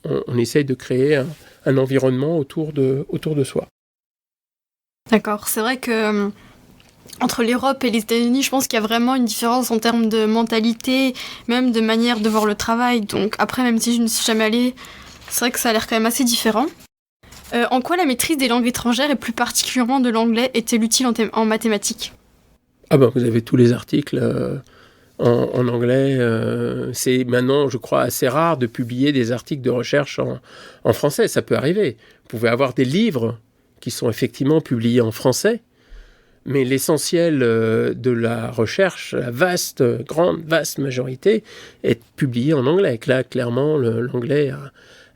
on essaye de créer un environnement autour de soi. D'accord, c'est vrai que entre l'Europe et les États-Unis, je pense qu'il y a vraiment une différence en termes de mentalité, même de manière de voir le travail. Donc après, même si je ne suis jamais allée, c'est vrai que ça a l'air quand même assez différent. En quoi la maîtrise des langues étrangères, et plus particulièrement de l'anglais, est-elle utile en mathématiques ? Vous avez tous les articles en anglais. C'est maintenant, je crois, assez rare de publier des articles de recherche en français. Ça peut arriver. Vous pouvez avoir des livres qui sont effectivement publiés en français, mais l'essentiel de la recherche, la vaste majorité, est publié en anglais. Là, clairement, l'anglais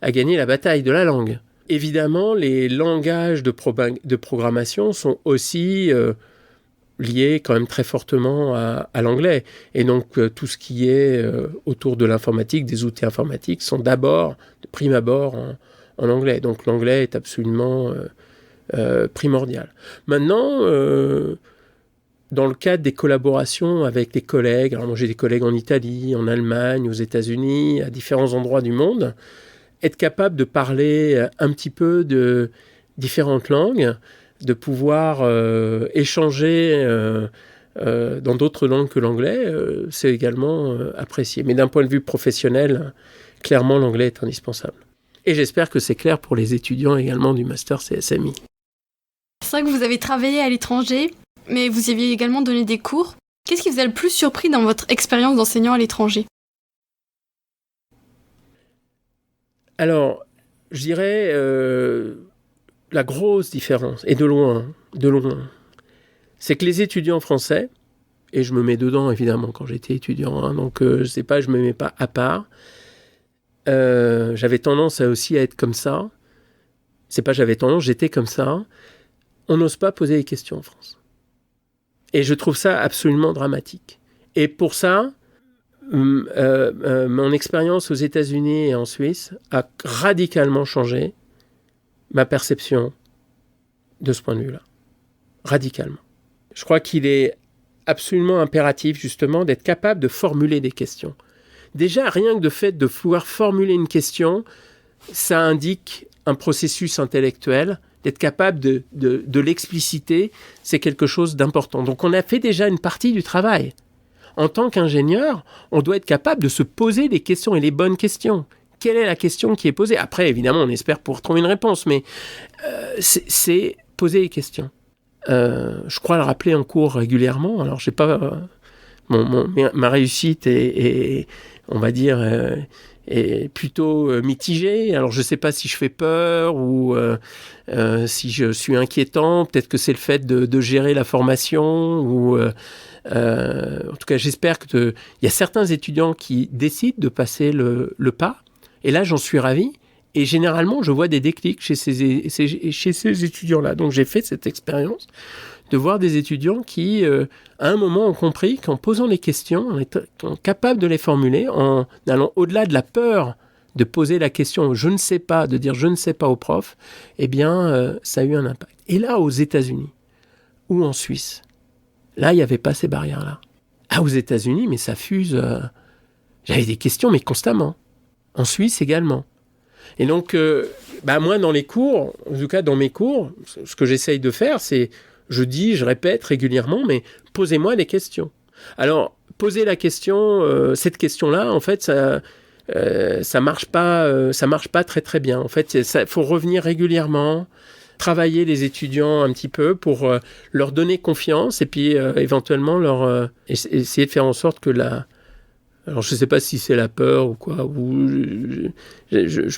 a gagné la bataille de la langue. Évidemment, les langages de programmation sont aussi liés quand même très fortement à l'anglais. Et donc, tout ce qui est autour de l'informatique, des outils informatiques, sont d'abord, de prime abord, en anglais. Donc, l'anglais est absolument primordial. Maintenant, dans le cadre des collaborations avec des collègues, alors moi j'ai des collègues en Italie, en Allemagne, aux États-Unis, à différents endroits du monde, être capable de parler un petit peu de différentes langues, de pouvoir échanger dans d'autres langues que l'anglais, c'est également apprécié. Mais d'un point de vue professionnel, clairement, l'anglais est indispensable. Et j'espère que c'est clair pour les étudiants également du master CSMI. C'est vrai que vous avez travaillé à l'étranger, mais vous y aviez également donné des cours. Qu'est-ce qui vous a le plus surpris dans votre expérience d'enseignant à l'étranger ? Alors, je dirais la grosse différence, et de loin, c'est que les étudiants français, et je me mets dedans évidemment quand j'étais étudiant, donc je sais pas, je me mets pas à part, j'avais tendance aussi à être comme ça, j'étais comme ça, on n'ose pas poser des questions en France. Et je trouve ça absolument dramatique. Et pour ça, mon expérience aux États-Unis et en Suisse a radicalement changé ma perception de ce point de vue-là. Radicalement. Je crois qu'il est absolument impératif, justement, d'être capable de formuler des questions. Déjà, rien que le fait de pouvoir formuler une question, ça indique un processus intellectuel. D'être capable de l'expliciter, c'est quelque chose d'important. Donc, on a fait déjà une partie du travail. En tant qu'ingénieur, on doit être capable de se poser des questions et les bonnes questions. Quelle est la question qui est posée ? Après, évidemment, on espère pouvoir trouver une réponse, mais c'est poser des questions. Je crois le rappeler en cours régulièrement. Alors, j'ai pas ma réussite est on va dire, est plutôt mitigée. Alors, je ne sais pas si je fais peur ou si je suis inquiétant. Peut-être que c'est le fait de gérer la formation ou... en tout cas, j'espère qu'il y a certains étudiants qui décident de passer le pas. Et là, j'en suis ravi. Et généralement, je vois des déclics chez ces étudiants-là. Donc, j'ai fait cette expérience de voir des étudiants qui, à un moment, ont compris qu'en posant les questions, en étant capables de les formuler, en allant au-delà de la peur de poser la question « je ne sais pas », de dire « je ne sais pas » au prof, eh bien, ça a eu un impact. Et là, aux États-Unis ou en Suisse, là, il n'y avait pas ces barrières-là. Ah, aux États-Unis, mais ça fuse. J'avais des questions, mais constamment. En Suisse également. Et donc, moi, dans les cours, en tout cas dans mes cours, ce que j'essaye de faire, c'est, je répète régulièrement, mais posez-moi des questions. Alors, poser la question, cette question-là, en fait, ça marche pas très très bien. En fait, il faut revenir régulièrement, travailler les étudiants un petit peu pour leur donner confiance et puis éventuellement essayer de faire en sorte que alors je ne sais pas si c'est la peur ou quoi, ou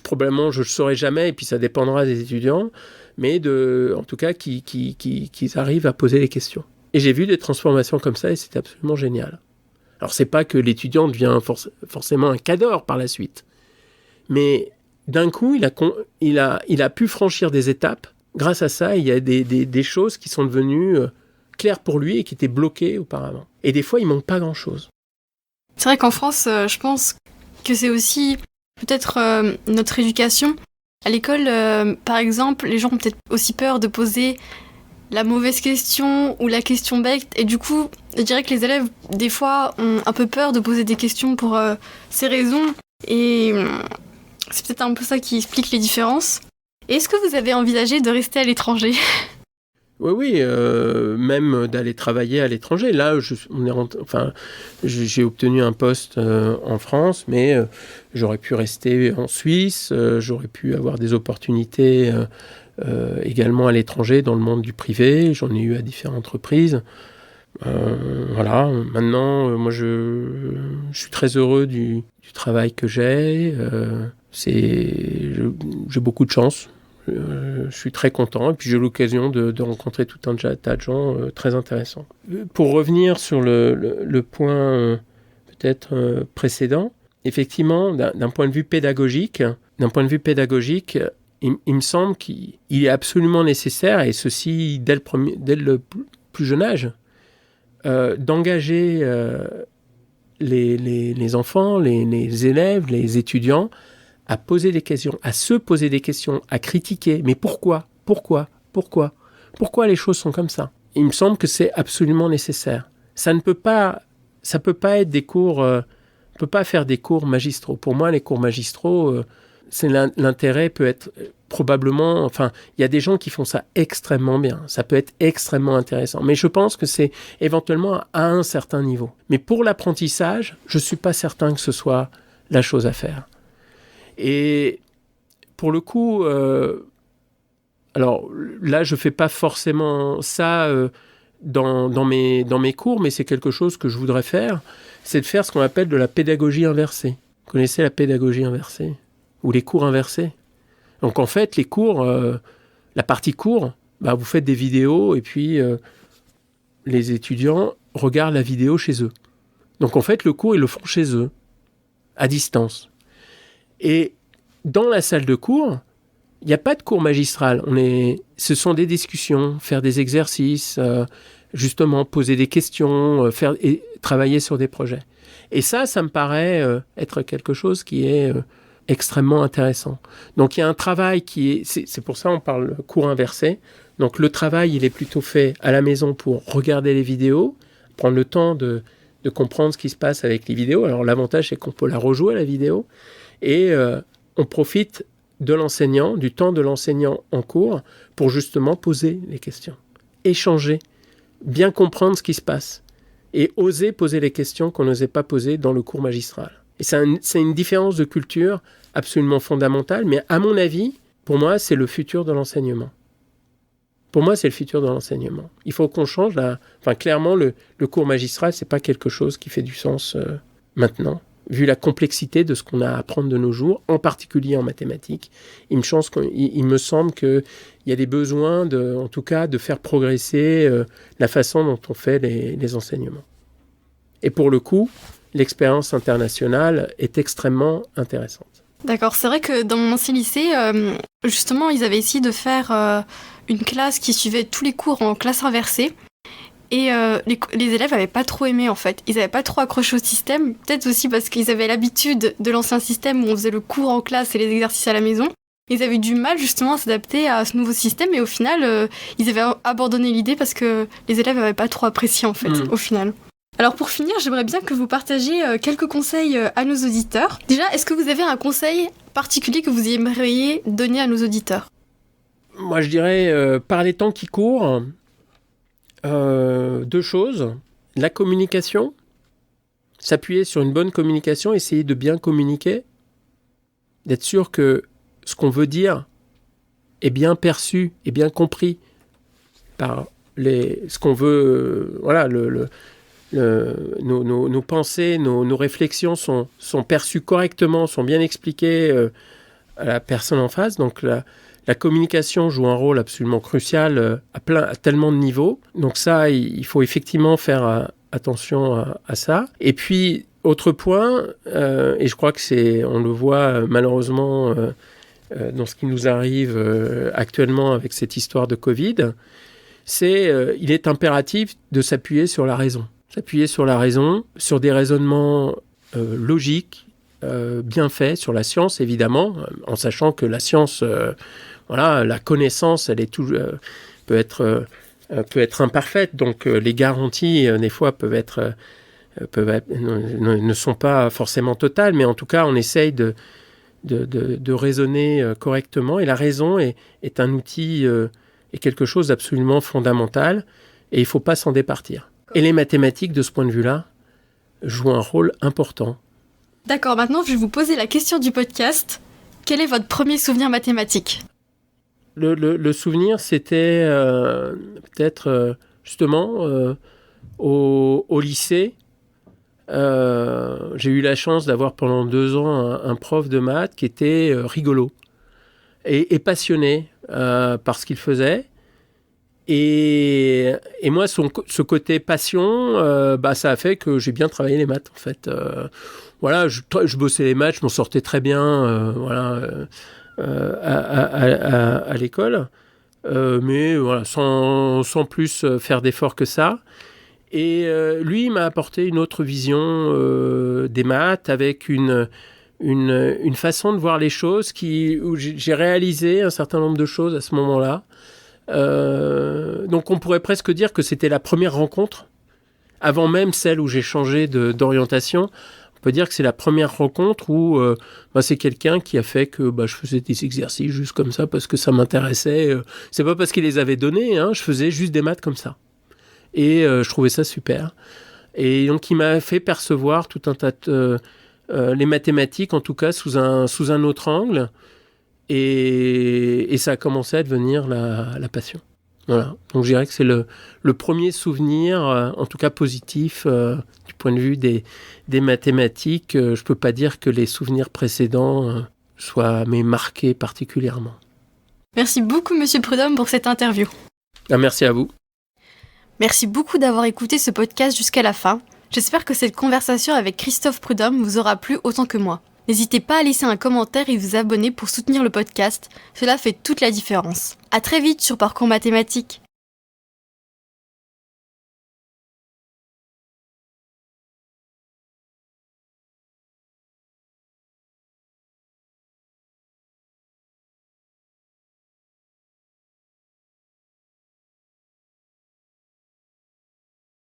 probablement je ne le saurai jamais et puis ça dépendra des étudiants, mais en tout cas qu'ils arrivent à poser les questions. Et j'ai vu des transformations comme ça et c'était absolument génial. Alors c'est pas que l'étudiant devient forcément un cadre par la suite, mais d'un coup il a pu franchir des étapes. Grâce à ça, il y a des choses qui sont devenues claires pour lui et qui étaient bloquées auparavant. Et des fois, il manque pas grand-chose. C'est vrai qu'en France, je pense que c'est aussi peut-être notre éducation. À l'école, par exemple, les gens ont peut-être aussi peur de poser la mauvaise question ou la question bête. Et du coup, je dirais que les élèves, des fois, ont un peu peur de poser des questions pour ces raisons. Et c'est peut-être un peu ça qui explique les différences. Et est-ce que vous avez envisagé de rester à l'étranger ? Oui, même d'aller travailler à l'étranger. Là, j'ai obtenu un poste en France, mais j'aurais pu rester en Suisse, j'aurais pu avoir des opportunités également à l'étranger, dans le monde du privé. J'en ai eu à différentes reprises. Voilà, maintenant, moi, je suis très heureux du travail que j'ai. J'ai beaucoup de chance. Je suis très content et puis j'ai eu l'occasion de rencontrer tout un tas de gens très intéressants. Pour revenir sur le point peut-être précédent, effectivement, d'un point de vue pédagogique, il me semble qu'il est absolument nécessaire, et ceci dès le plus jeune âge, d'engager les enfants, les élèves, les étudiants à poser des questions, à se poser des questions, à critiquer. Mais pourquoi les choses sont comme ça? Il me semble que c'est absolument nécessaire. Ça peut pas être des cours. On peut pas faire des cours magistraux. Pour moi, les cours magistraux, l'intérêt peut être probablement. Enfin, il y a des gens qui font ça extrêmement bien. Ça peut être extrêmement intéressant. Mais je pense que c'est éventuellement à un certain niveau. Mais pour l'apprentissage, je suis pas certain que ce soit la chose à faire. Et pour le coup, alors là, je ne fais pas forcément ça dans mes cours, mais c'est quelque chose que je voudrais faire, c'est de faire ce qu'on appelle de la pédagogie inversée. Vous connaissez la pédagogie inversée? Ou les cours inversés? Donc en fait, les cours, la partie cours, vous faites des vidéos et puis les étudiants regardent la vidéo chez eux. Donc en fait, le cours, ils le font chez eux, à distance. Et dans la salle de cours, il n'y a pas de cours magistral. Ce sont des discussions, faire des exercices, justement poser des questions, et travailler sur des projets. Et ça me paraît être quelque chose qui est extrêmement intéressant. Donc il y a un travail c'est pour ça qu'on parle de cours inversé. Donc le travail, il est plutôt fait à la maison pour regarder les vidéos, prendre le temps de comprendre ce qui se passe avec les vidéos. Alors l'avantage, c'est qu'on peut la rejouer, la vidéo. Et on profite du temps de l'enseignant en cours pour justement poser les questions, échanger, bien comprendre ce qui se passe et oser poser les questions qu'on n'osait pas poser dans le cours magistral. Et c'est une différence de culture absolument fondamentale, mais à mon avis, pour moi, c'est le futur de l'enseignement. Il faut qu'on change clairement, le cours magistral, c'est pas quelque chose qui fait du sens maintenant. Vu la complexité de ce qu'on a à apprendre de nos jours, en particulier en mathématiques, il me semble qu'il y a des besoins, en tout cas, de faire progresser la façon dont on fait les enseignements. Et pour le coup, l'expérience internationale est extrêmement intéressante. D'accord, c'est vrai que dans mon ancien lycée, justement, ils avaient essayé de faire une classe qui suivait tous les cours en classe inversée. Et les élèves n'avaient pas trop aimé, en fait. Ils n'avaient pas trop accroché au système. Peut-être aussi parce qu'ils avaient l'habitude de l'ancien système où on faisait le cours en classe et les exercices à la maison. Ils avaient du mal, justement, à s'adapter à ce nouveau système. Et au final, ils avaient abandonné l'idée parce que les élèves n'avaient pas trop apprécié, en fait, au final. Alors, pour finir, j'aimerais bien que vous partagiez quelques conseils à nos auditeurs. Déjà, est-ce que vous avez un conseil particulier que vous aimeriez donner à nos auditeurs? Moi, je dirais, par les temps qui courent, deux choses. la communication, s'appuyer sur une bonne communication, essayer de bien communiquer, d'être sûr que ce qu'on veut dire est bien perçu, est bien compris par ce qu'on veut, nos pensées, nos réflexions sont perçues correctement, sont bien expliquées à la personne en face. Donc la communication joue un rôle absolument crucial à tellement de niveaux. Donc ça, il faut effectivement faire attention à ça. Et puis, autre point, et je crois que on le voit malheureusement dans ce qui nous arrive actuellement avec cette histoire de Covid, il est impératif de s'appuyer sur la raison. S'appuyer sur la raison, sur des raisonnements logiques, bien faits, sur la science évidemment, en sachant que la science, la connaissance, elle est peut être imparfaite, donc les garanties des fois ne sont pas forcément totales, mais en tout cas on essaye de raisonner correctement, et la raison est un outil est quelque chose d'absolument fondamental, et il ne faut pas s'en départir. Et les mathématiques, de ce point de vue-là, jouent un rôle important. D'accord, maintenant je vais vous poser la question du podcast. Quel est votre premier souvenir mathématique ? Le souvenir, c'était peut-être justement au lycée. J'ai eu la chance d'avoir pendant 2 ans un prof de maths qui était rigolo et passionné par ce qu'il faisait. Et moi, ce côté passion, ça a fait que j'ai bien travaillé les maths, en fait. Je bossais les maths, je m'en sortais très bien à l'école. Mais voilà, sans plus faire d'efforts que ça. Et lui, il m'a apporté une autre vision des maths, avec une façon de voir les choses où j'ai réalisé un certain nombre de choses à ce moment-là. Donc on pourrait presque dire que c'était la première rencontre, avant même celle où j'ai changé d'orientation. On peut dire que c'est la première rencontre où c'est quelqu'un qui a fait que je faisais des exercices juste comme ça parce que ça m'intéressait. C'est pas parce qu'il les avait donnés, je faisais juste des maths comme ça. Et je trouvais ça super. Et donc il m'a fait percevoir tout un tas de les mathématiques, en tout cas sous un autre angle. Et ça a commencé à devenir la passion. Voilà. Donc je dirais que c'est le premier souvenir, en tout cas positif, du point de vue des mathématiques. Je ne peux pas dire que les souvenirs précédents soient marqués particulièrement. Merci beaucoup, Monsieur Prudhomme, pour cette interview. Merci à vous. Merci beaucoup d'avoir écouté ce podcast jusqu'à la fin. J'espère que cette conversation avec Christophe Prudhomme vous aura plu autant que moi. N'hésitez pas à laisser un commentaire et vous abonner pour soutenir le podcast, cela fait toute la différence. À très vite sur Parcours Mathématiques.